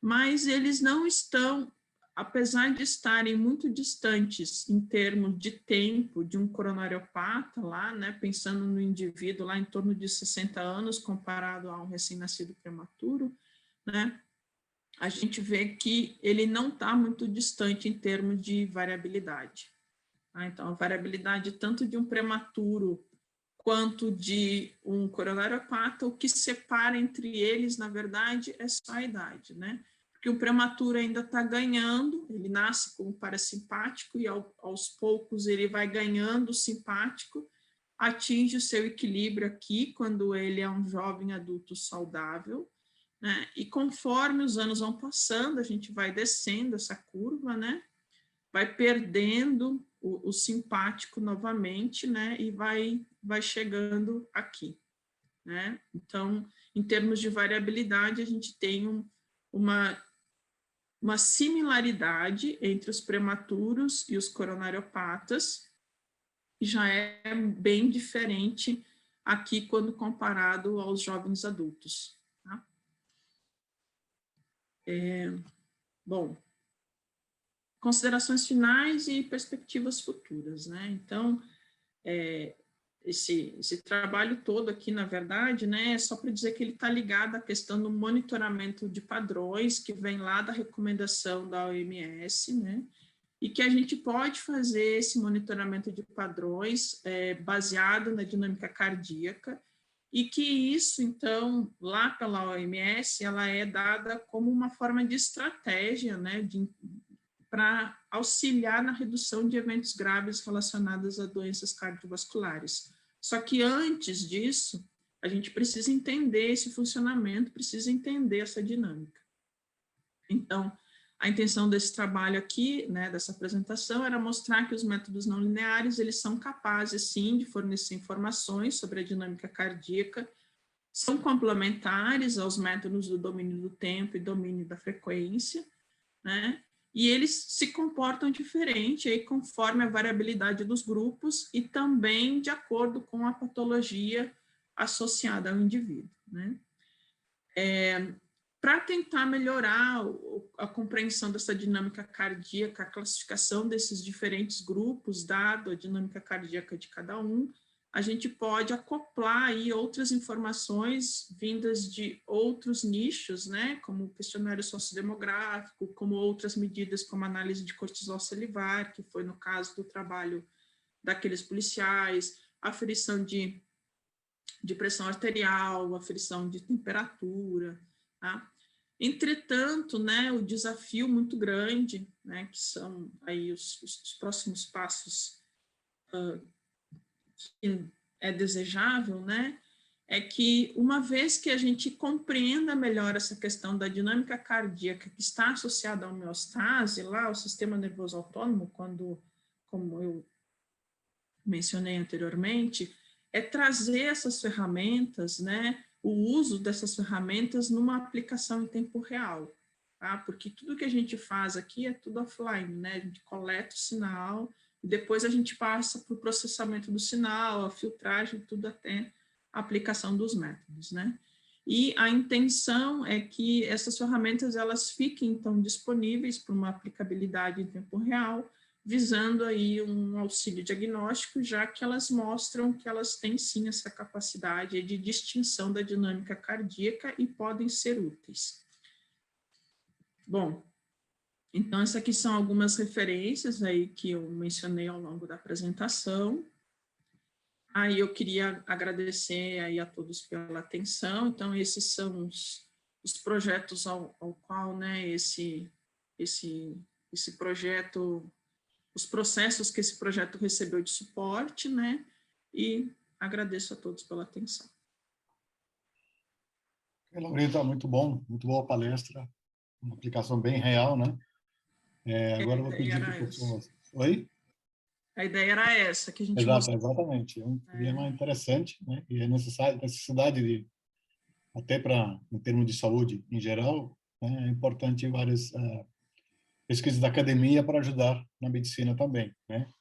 mas eles não estão, apesar de estarem muito distantes em termos de tempo de um coronariopata lá, né, pensando no indivíduo lá em torno de 60 anos comparado a um recém-nascido prematuro, né, a gente vê que ele não está muito distante em termos de variabilidade. Tá? Então, a variabilidade tanto de um prematuro quanto de um coronariopata, o que separa entre eles, na verdade, é só a idade, né? Porque o prematuro ainda está ganhando, ele nasce como parasimpático e aos poucos ele vai ganhando o simpático, atinge o seu equilíbrio aqui, quando ele é um jovem adulto saudável, né? E conforme os anos vão passando, a gente vai descendo essa curva, né? Vai perdendo o simpático novamente, né? E vai chegando aqui, né? Então, em termos de variabilidade, a gente tem uma similaridade entre os prematuros e os coronariopatas, que já é bem diferente aqui quando comparado aos jovens adultos. Tá? Bom, considerações finais e perspectivas futuras, né? Então, esse trabalho todo aqui, na verdade, né, é só para dizer que ele está ligado à questão do monitoramento de padrões, que vem lá da recomendação da OMS, né? E que a gente pode fazer esse monitoramento de padrões baseado na dinâmica cardíaca, e que isso, então, lá pela OMS, ela é dada como uma forma de estratégia, né, para auxiliar na redução de eventos graves relacionados a doenças cardiovasculares. Só que antes disso, a gente precisa entender esse funcionamento, precisa entender essa dinâmica. Então, a intenção desse trabalho aqui, né, dessa apresentação, era mostrar que os métodos não lineares, eles são capazes, sim, de fornecer informações sobre a dinâmica cardíaca, são complementares aos métodos do domínio do tempo e domínio da frequência, né, e eles se comportam diferente aí, conforme a variabilidade dos grupos e também de acordo com a patologia associada ao indivíduo, né. Para tentar melhorar a compreensão dessa dinâmica cardíaca, a classificação desses diferentes grupos, dado a dinâmica cardíaca de cada um, a gente pode acoplar aí outras informações vindas de outros nichos, né, como o questionário sociodemográfico, como outras medidas como análise de cortisol salivar, que foi no caso do trabalho daqueles policiais, aferição de pressão arterial, aferição de temperatura, tá? Entretanto, né, o desafio muito grande, né, que são aí os próximos passos que é desejável, né, é que uma vez que a gente compreenda melhor essa questão da dinâmica cardíaca que está associada à homeostase, lá o sistema nervoso autônomo, como eu mencionei anteriormente, é trazer essas ferramentas, né, o uso dessas ferramentas numa aplicação em tempo real, tá? Porque tudo que a gente faz aqui é tudo offline, né? A gente coleta o sinal e depois a gente passa para o processamento do sinal, a filtragem, tudo até a aplicação dos métodos, né? E a intenção é que essas ferramentas elas fiquem então disponíveis para uma aplicabilidade em tempo real, visando aí um auxílio diagnóstico, já que elas mostram que elas têm sim essa capacidade de distinção da dinâmica cardíaca e podem ser úteis. Bom, então essas aqui são algumas referências aí que eu mencionei ao longo da apresentação. Aí eu queria agradecer aí a todos pela atenção. Então esses são os projetos ao qual, né, esse projeto, os processos que esse projeto recebeu de suporte, né, e agradeço a todos pela atenção. Laurita, muito bom, muito boa palestra, uma aplicação bem real, né? Agora eu vou pedir para o professor... Oi? A ideia era essa, que a gente Exatamente, é um problema interessante, né? E é necessidade de, até para, em termos de saúde em geral, né, é importante várias pesquisas da academia para ajudar na medicina também, né?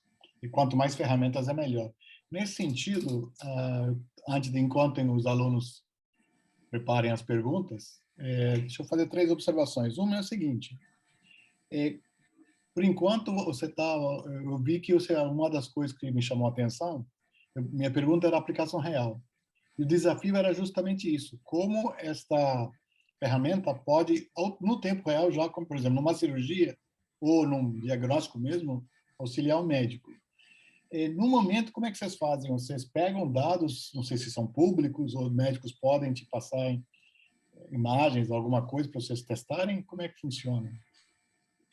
E quanto mais ferramentas é melhor. Nesse sentido, enquanto os alunos preparem as perguntas, deixa eu fazer 3 observações. Uma é o seguinte: por enquanto eu vi que uma das coisas que me chamou a atenção, minha pergunta era a aplicação real. E o desafio era justamente isso: como esta ferramenta pode, no tempo real, já como por exemplo numa cirurgia ou num diagnóstico mesmo, auxiliar o médico. No momento, como é que vocês fazem? Vocês pegam dados, não sei se são públicos, ou médicos podem te passar imagens, alguma coisa para vocês testarem? Como é que funciona?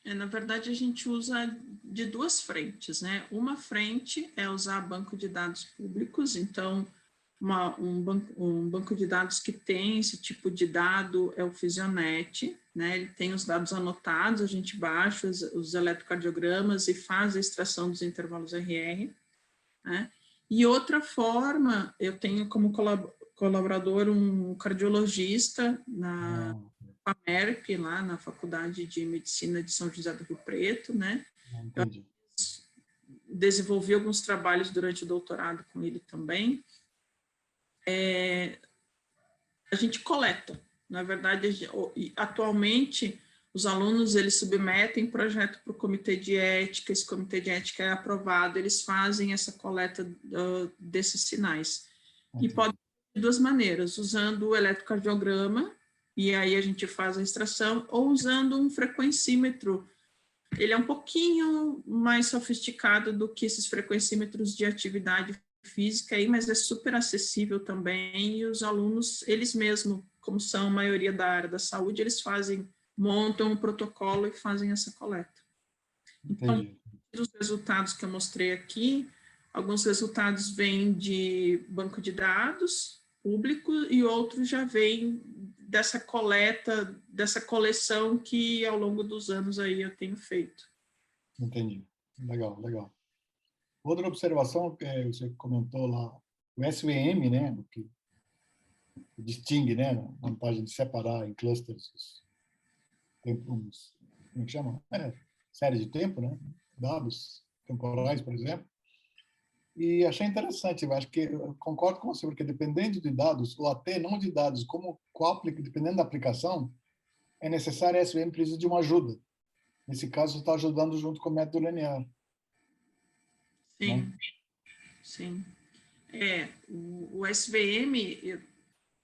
Na verdade, a gente usa de duas frentes, né? Uma frente é usar banco de dados públicos, então, um banco de dados que tem esse tipo de dado é o Fisionet, né? Ele tem os dados anotados, a gente baixa os eletrocardiogramas e faz a extração dos intervalos RR, né? E outra forma, eu tenho como colaborador um cardiologista na FAMERP, lá na Faculdade de Medicina de São José do Rio Preto, né? Entendi. Desenvolvi alguns trabalhos durante o doutorado com ele também. A gente coleta, na verdade, atualmente os alunos eles submetem projeto para o comitê de ética, esse comitê de ética é aprovado, eles fazem essa coleta desses sinais. Entendi. E pode ser de duas maneiras, usando o eletrocardiograma, e aí a gente faz a extração, ou usando um frequencímetro. Ele é um pouquinho mais sofisticado do que esses frequencímetros de atividade física aí, mas é super acessível também, e os alunos, eles mesmos, como são a maioria da área da saúde, eles montam um protocolo e fazem essa coleta. Então, dos resultados que eu mostrei aqui, alguns resultados vêm de banco de dados público e outros já vêm dessa coleta, dessa coleção que ao longo dos anos aí eu tenho feito. Entendi. Legal, legal. Outra observação que você comentou lá, o SVM, né, o que distingue, né, a vantagem de separar em clusters tempos, como é que chama? Série de tempo, né, dados temporais, por exemplo. E achei interessante, eu acho que eu concordo com você, porque dependendo de dados, ou até não de dados, dependendo da aplicação, é necessário a SVM precisa de uma ajuda. Nesse caso, você está ajudando junto com o método linear. Sim, né? sim. O SVM,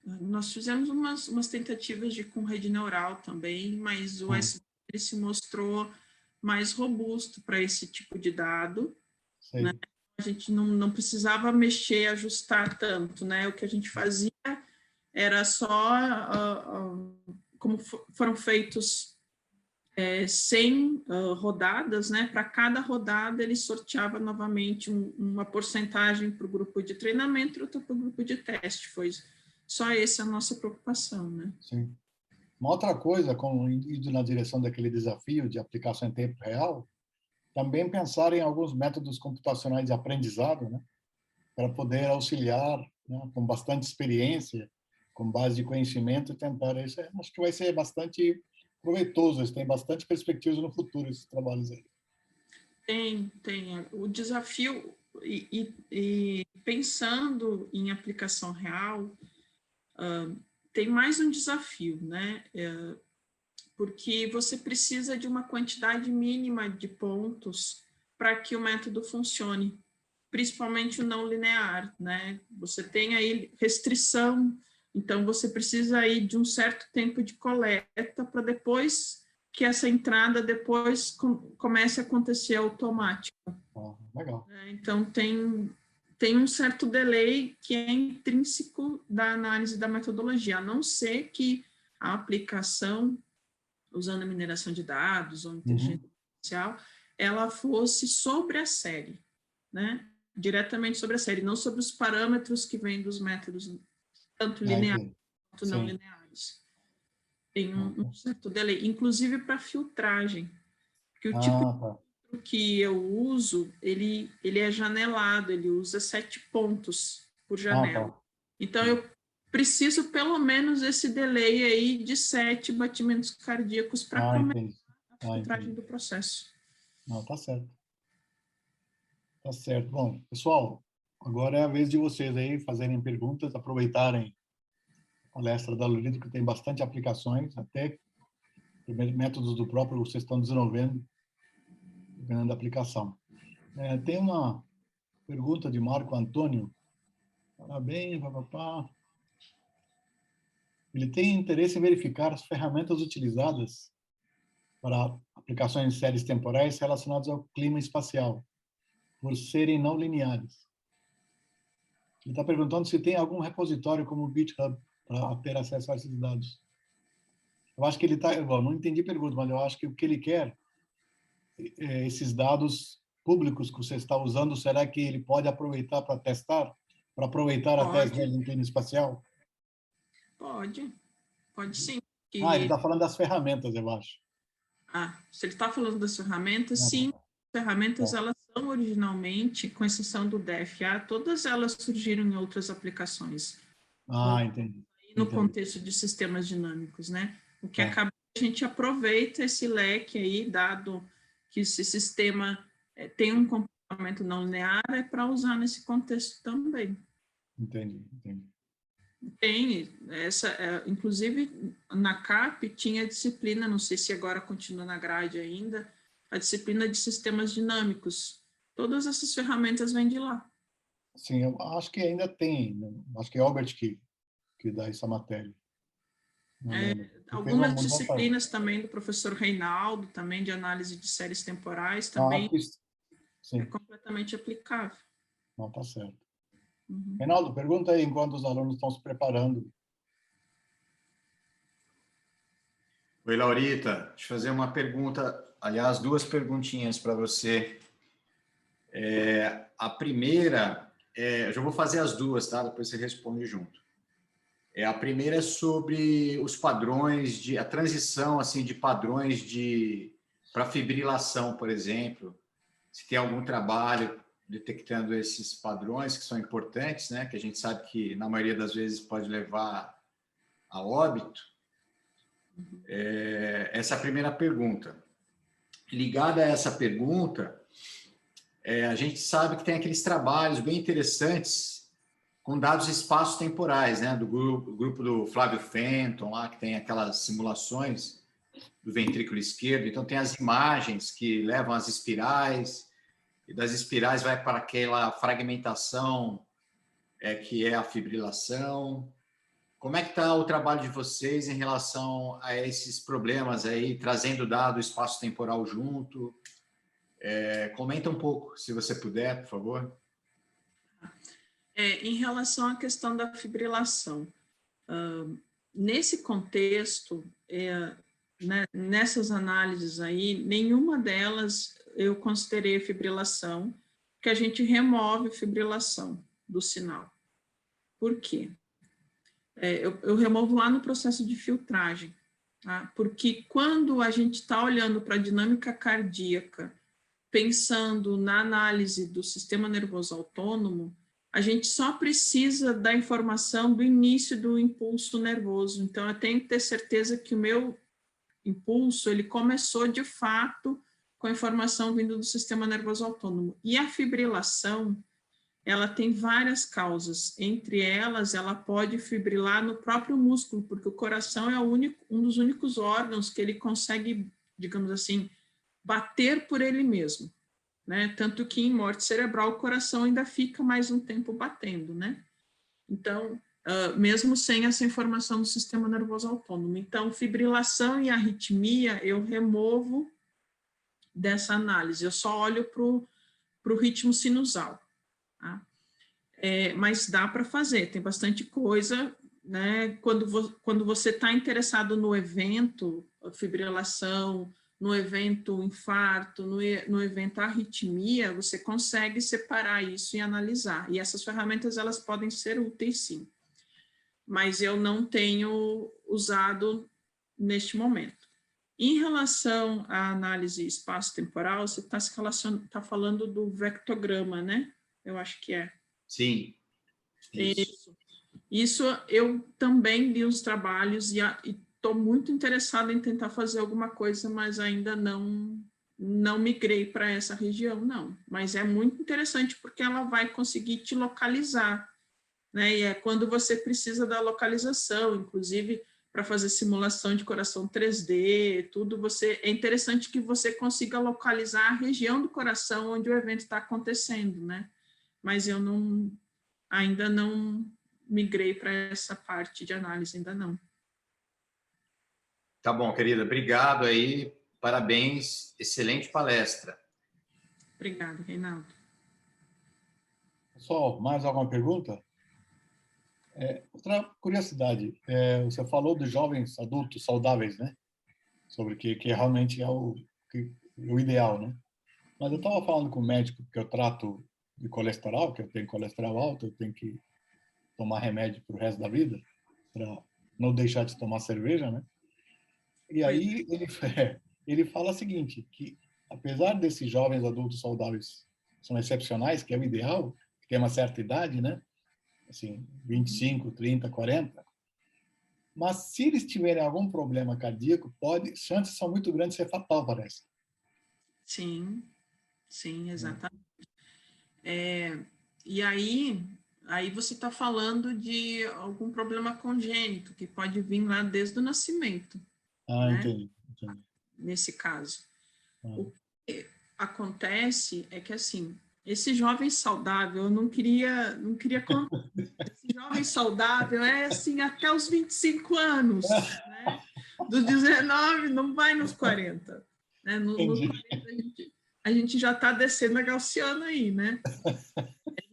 nós fizemos umas tentativas com rede neural também, mas o SVM se mostrou mais robusto para esse tipo de dado, né? A gente não precisava mexer, ajustar tanto, né? O que a gente fazia era só, como foram feitos 100 rodadas, né? Para cada rodada ele sorteava novamente uma porcentagem para o grupo de treinamento e outra para o grupo de teste. Foi só essa a nossa preocupação, né? Sim. Uma outra coisa, indo na direção daquele desafio de aplicação em tempo real, também pensar em alguns métodos computacionais de aprendizado, né? Para poder auxiliar, né? Com bastante experiência, com base de conhecimento, tentar isso. Acho que vai ser bastante proveitoso, eles têm bastante perspectivas no futuro, esses trabalhos aí. Tem. O desafio, e pensando em aplicação real, tem mais um desafio, né? Porque você precisa de uma quantidade mínima de pontos para que o método funcione, principalmente o não linear, né? Você tem aí restrição, então você precisa aí de um certo tempo de coleta para depois que essa entrada depois comece a acontecer automática. Legal. Então tem um certo delay que é intrínseco da análise da metodologia, a não ser que a aplicação, usando a mineração de dados ou inteligência artificial, ela fosse sobre a série, né? Diretamente sobre a série, não sobre os parâmetros que vêm dos métodos, tanto lineares quanto não lineares. Tem um certo delay, inclusive para filtragem, porque o tipo que eu uso, ele é janelado, ele usa 7 pontos por janela. Então, eu preciso pelo menos esse delay aí de 7 batimentos cardíacos para começar a filtragem do processo. Não, tá certo. Tá certo. Bom, pessoal, agora é a vez de vocês aí fazerem perguntas, aproveitarem a palestra da Lolita, que tem bastante aplicações, até métodos do próprio vocês estão desenvolvendo, dependendo da aplicação. Tem uma pergunta de Marco Antônio. Parabéns, papapá. Ele tem interesse em verificar as ferramentas utilizadas para aplicações de séries temporais relacionadas ao clima espacial, por serem não lineares. Ele está perguntando se tem algum repositório como o GitHub para ter acesso a esses dados. Eu acho que ele está... Não entendi a pergunta, mas eu acho que o que ele quer esses dados públicos que você está usando, será que ele pode aproveitar para testar? Para aproveitar até as redes de inteligência espacial? Pode sim. Ele está falando das ferramentas, eu acho. Se ele está falando das ferramentas, sim. As ferramentas, elas são originalmente, com exceção do DFA, todas elas surgiram em outras aplicações. Entendi. No contexto de sistemas dinâmicos, né? O que acaba, a gente aproveita esse leque aí, dado que esse sistema tem um comportamento não linear, é para usar nesse contexto também. Entendi. Tem, inclusive na CAP tinha disciplina, não sei se agora continua na grade ainda, a disciplina de sistemas dinâmicos. Todas essas ferramentas vêm de lá. Sim, eu acho que ainda tem, né? Acho que é Albert que dá essa matéria. Algumas disciplinas também do professor Reinaldo, também de análise de séries temporais, também é completamente aplicável. Não, tá certo. Reinaldo, pergunta aí enquanto os alunos estão se preparando. Oi, Laurita. Deixa eu fazer uma pergunta, aliás, duas perguntinhas para você. A primeira, eu já vou fazer as duas, tá? Depois você responde junto. A primeira é sobre os padrões, a transição assim, de padrões para fibrilação, por exemplo. Se tem algum trabalho detectando esses padrões que são importantes, né? Que a gente sabe que, na maioria das vezes, pode levar a óbito. Essa é a primeira pergunta. Ligada a essa pergunta, a gente sabe que tem aqueles trabalhos bem interessantes com dados espaço-temporais, né? Do grupo do Flávio Fenton, lá, que tem aquelas simulações do ventrículo esquerdo. Então, tem as imagens que levam às espirais, e das espirais vai para aquela fragmentação que é a fibrilação. Como é que está o trabalho de vocês em relação a esses problemas aí, trazendo dado espaço-temporal junto? Comenta um pouco, se você puder, por favor. Em relação à questão da fibrilação, nesse contexto, né, nessas análises aí, nenhuma delas eu considerei fibrilação, porque a gente remove fibrilação do sinal. Por quê? Eu removo lá no processo de filtragem, tá? Porque quando a gente está olhando para a dinâmica cardíaca, pensando na análise do sistema nervoso autônomo, a gente só precisa da informação do início do impulso nervoso. Então, eu tenho que ter certeza que o meu impulso, ele começou de fato com a informação vindo do sistema nervoso autônomo. E a fibrilação, ela tem várias causas. Entre elas, ela pode fibrilar no próprio músculo, porque o coração é um dos únicos órgãos que ele consegue, digamos assim, bater por ele mesmo, né? Tanto que em morte cerebral o coração ainda fica mais um tempo batendo, né? Então, mesmo sem essa informação do sistema nervoso autônomo. Então, fibrilação e arritmia eu removo dessa análise, eu só olho para o ritmo sinusal. Tá? Mas dá para fazer, tem bastante coisa, né? Quando você está interessado no evento, fibrilação, no evento infarto, no evento arritmia, você consegue separar isso e analisar. E essas ferramentas, elas podem ser úteis, sim. Mas eu não tenho usado neste momento. Em relação à análise espaço-temporal, você está falando do vectograma, né? Eu acho que é. Sim. Isso eu também li os trabalhos e estou muito interessada em tentar fazer alguma coisa, mas ainda não migrei para essa região, não. Mas é muito interessante porque ela vai conseguir te localizar, né? E é quando você precisa da localização, inclusive para fazer simulação de coração 3D, tudo, é interessante que você consiga localizar a região do coração onde o evento está acontecendo, né? Mas eu ainda não migrei para essa parte de análise, ainda não. Tá bom, querida. Obrigado aí. Parabéns. Excelente palestra. Obrigada, Reinaldo. Pessoal, mais alguma pergunta? Outra curiosidade, você falou dos jovens adultos saudáveis, né? Sobre que realmente é o que o ideal, né? Mas eu estava falando com o médico que eu trato de colesterol, que eu tenho colesterol alto, eu tenho que tomar remédio para o resto da vida, para não deixar de tomar cerveja, né? E aí ele fala o seguinte, que apesar desses jovens adultos saudáveis são excepcionais, que é o ideal, que tem uma certa idade, né? Assim, 25, 30, 40, mas se eles tiverem algum problema cardíaco, chances são muito grandes de ser fatal, parece. Sim, sim, exatamente. E aí você está falando de algum problema congênito, que pode vir lá desde o nascimento, né? Entendi. Nesse caso. O que acontece é que, assim, esse jovem saudável, eu não queria contar. Esse jovem saudável é, assim, até os 25 anos, né? Dos 19, não vai nos 40. Né? No 40, a gente já está descendo a gaussiana aí, né?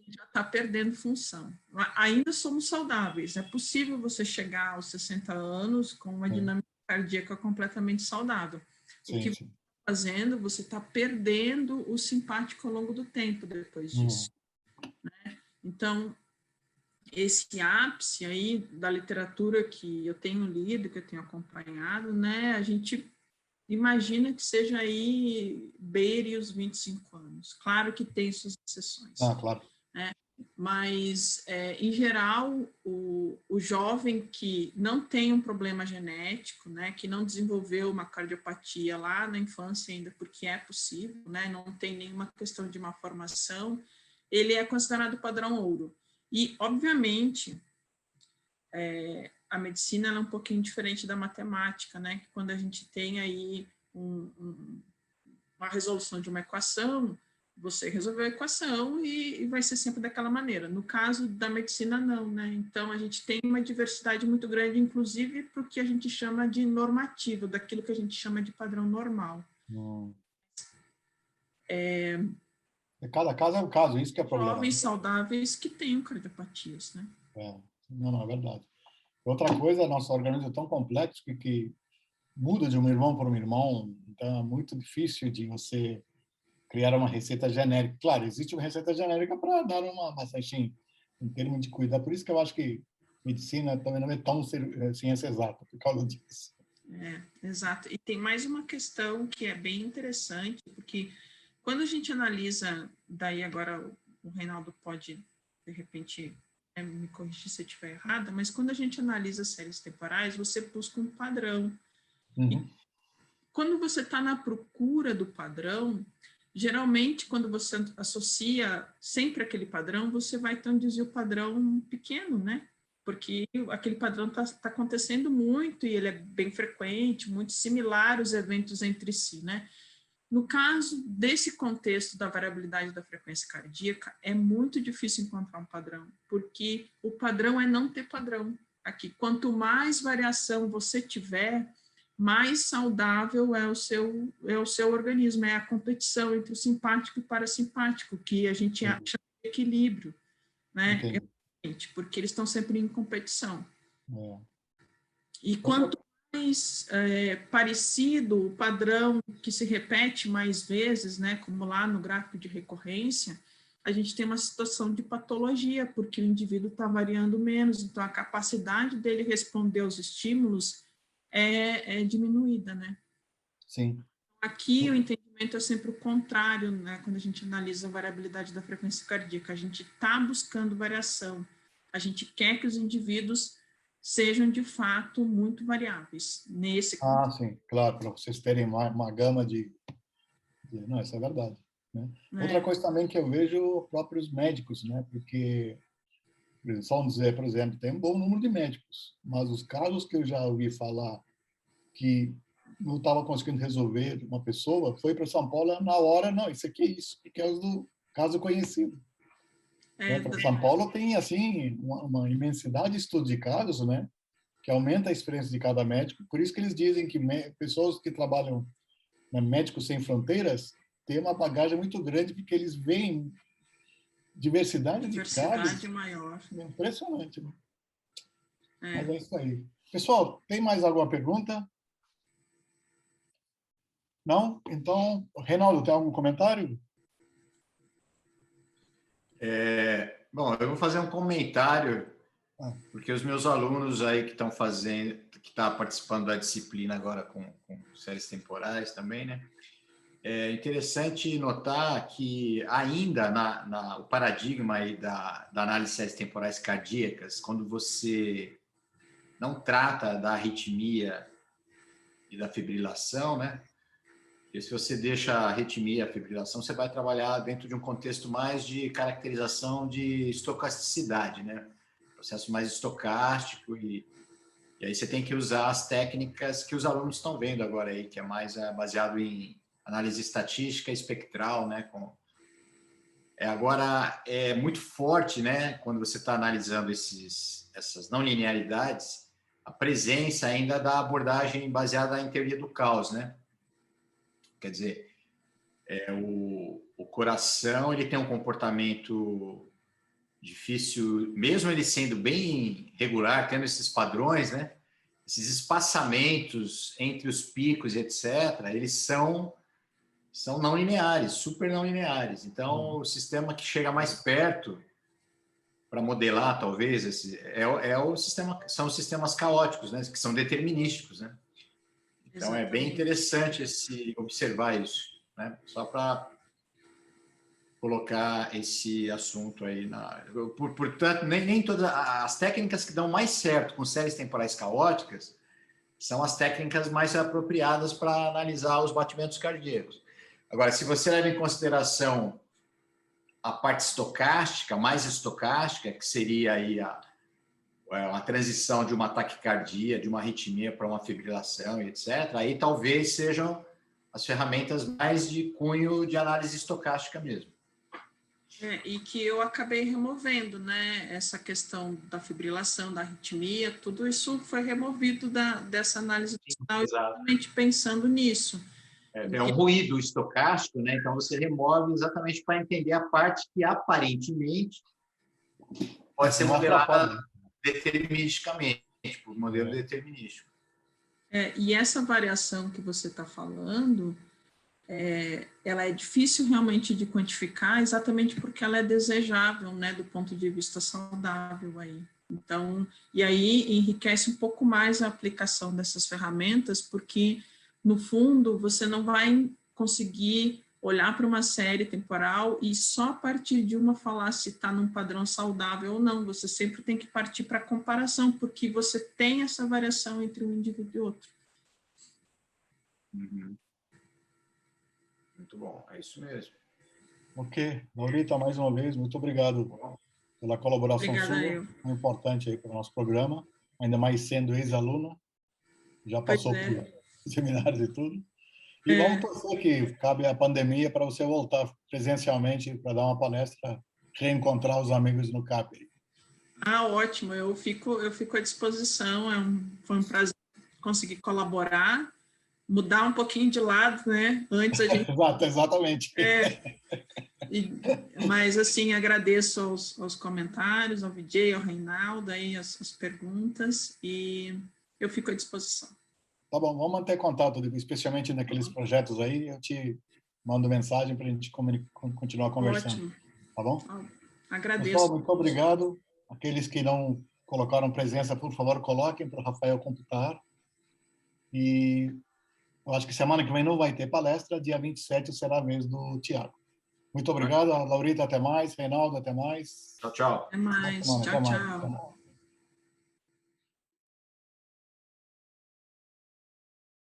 Já está perdendo função. Ainda somos saudáveis. É possível você chegar aos 60 anos com uma dinâmica cardíaca completamente saudável. O que você está fazendo, você está perdendo o simpático ao longo do tempo depois disso. Né? Então, esse ápice aí da literatura que eu tenho lido, que eu tenho acompanhado, né, a gente imagina que seja aí beire os 25 anos. Claro que tem suas exceções. Claro. Né? Mas, em geral, o jovem que não tem um problema genético, né, que não desenvolveu uma cardiopatia lá na infância ainda, porque é possível, né, não tem nenhuma questão de malformação, ele é considerado padrão ouro. E, obviamente, a medicina é um pouquinho diferente da matemática, né, que quando a gente tem aí uma resolução de uma equação, você resolveu a equação e vai ser sempre daquela maneira. No caso da medicina, não, né? Então, a gente tem uma diversidade muito grande, inclusive para o que a gente chama de normativo, daquilo que a gente chama de padrão normal. Cada caso é um caso, isso que é o problema. Jovens saudáveis que têm cardiopatias, né? Não, é verdade. Outra coisa, nosso organismo é tão complexo que muda de um irmão para um irmão, então é muito difícil de você criar uma receita genérica. Claro, existe uma receita genérica para dar uma massagem em termos de cuidar. Por isso que eu acho que medicina também não é tão ciência exata, por causa disso. Exato. E tem mais uma questão que é bem interessante, porque quando a gente analisa, daí agora o Reinaldo pode, de repente, me corrigir se eu estiver errada, mas quando a gente analisa séries temporais, você busca um padrão. E quando você está na procura do padrão, geralmente, quando você associa sempre aquele padrão, você vai ter um desvio padrão pequeno, né? Porque aquele padrão está acontecendo muito e ele é bem frequente, muito similar os eventos entre si, né? No caso desse contexto da variabilidade da frequência cardíaca, é muito difícil encontrar um padrão, porque o padrão é não ter padrão. Aqui, quanto mais variação você tiver, mais saudável é o seu organismo, é a competição entre o simpático e o parasimpático, que a gente chama de equilíbrio, né? Porque eles estão sempre em competição. E quanto mais parecido o padrão que se repete mais vezes, né, como lá no gráfico de recorrência, a gente tem uma situação de patologia, porque o indivíduo está variando menos, então a capacidade dele responder aos estímulos é diminuída, né? Sim. Aqui o entendimento é sempre o contrário, né? Quando a gente analisa a variabilidade da frequência cardíaca, a gente está buscando variação, a gente quer que os indivíduos sejam de fato muito variáveis nesse contexto. Sim, claro, para vocês terem uma gama de... Não, isso é verdade. Né? Outra coisa também que eu vejo próprios médicos, né? Porque, vamos dizer, por exemplo, tem um bom número de médicos, mas os casos que eu já ouvi falar que não estava conseguindo resolver uma pessoa, foi para São Paulo na hora, não, isso aqui é isso, que é o caso conhecido. Para São Paulo tem, assim, uma imensidade de estudos de casos, né? Que aumenta a experiência de cada médico, por isso que eles dizem que pessoas que trabalham na Médicos Sem Fronteiras têm uma bagagem muito grande, porque eles veem diversidade de casos. Maior. Impressionante, né? Mas é isso aí. Pessoal, tem mais alguma pergunta? Não? Então, Reinaldo, tem algum comentário? Bom, eu vou fazer um comentário, Ah. porque os meus alunos aí que estão fazendo, que estão participando da disciplina agora com séries temporais também, né? É interessante notar que ainda o paradigma aí da análise de séries temporais cardíacas, quando você não trata da arritmia e da fibrilação, né? Porque se você deixa a arritmia e a fibrilação, você vai trabalhar dentro de um contexto mais de caracterização de estocasticidade, né? Processo mais estocástico e aí você tem que usar as técnicas que os alunos estão vendo agora aí, que é mais baseado em análise estatística espectral, né? Agora, é muito forte, né? Quando você está analisando essas não linearidades, a presença ainda da abordagem baseada em teoria do caos, né? Quer dizer, o coração ele tem um comportamento difícil, mesmo ele sendo bem regular, tendo esses padrões, né? Esses espaçamentos entre os picos e etc., eles são não lineares, super não lineares. Então, o sistema que chega mais perto para modelar, talvez, o sistema, são os sistemas caóticos, né? Que são determinísticos, né? Então, é bem interessante observar isso, né? Só para colocar esse assunto aí. Portanto, nem todas as técnicas que dão mais certo com séries temporais caóticas são as técnicas mais apropriadas para analisar os batimentos cardíacos. Agora, se você leva em consideração a parte estocástica, mais estocástica, que seria aí a transição de uma taquicardia, de uma arritmia para uma fibrilação, etc., aí talvez sejam as ferramentas mais de cunho de análise estocástica mesmo. E que eu acabei removendo, né? Essa questão da fibrilação, da arritmia, tudo isso foi removido dessa análise funcional, exatamente pensando nisso. É um ruído estocástico, né? Então você remove exatamente para entender a parte que aparentemente pode ser modelada deterministicamente, por modelo determinístico. E essa variação que você está falando, ela é difícil realmente de quantificar, exatamente porque ela é desejável, né, do ponto de vista saudável aí. Então, e aí enriquece um pouco mais a aplicação dessas ferramentas, porque no fundo você não vai conseguir olhar para uma série temporal e só a partir de uma falar se está num padrão saudável ou não. Você sempre tem que partir para a comparação, porque você tem essa variação entre um indivíduo e outro. Uhum. Muito bom, é isso mesmo. Ok. Laurita, mais uma vez, muito obrigado pela colaboração Obrigada, sua, importante aí para o nosso programa, ainda mais sendo ex-aluna, já passou por seminários e tudo. E vamos torcer que cabe a pandemia para você voltar presencialmente para dar uma palestra, reencontrar os amigos no CAP. Ótimo, eu fico à disposição, foi um prazer conseguir colaborar, mudar um pouquinho de lado, né? Antes a gente... Exatamente. Mas, assim, agradeço aos comentários, ao Vijay, ao Reinaldo, aí as perguntas, e eu fico à disposição. Tá bom, vamos manter contato, especialmente naqueles projetos aí, eu te mando mensagem para a gente continuar conversando. Ótimo. Tá bom? Agradeço. Pessoal, muito obrigado. Aqueles que não colocaram presença, por favor, coloquem para o Rafael computar. E eu acho que semana que vem não vai ter palestra, dia 27 será a vez do Tiago. Muito obrigado, Laurita, até mais. Reinaldo, até mais. Tchau, tchau. Até mais. Tchau, tchau.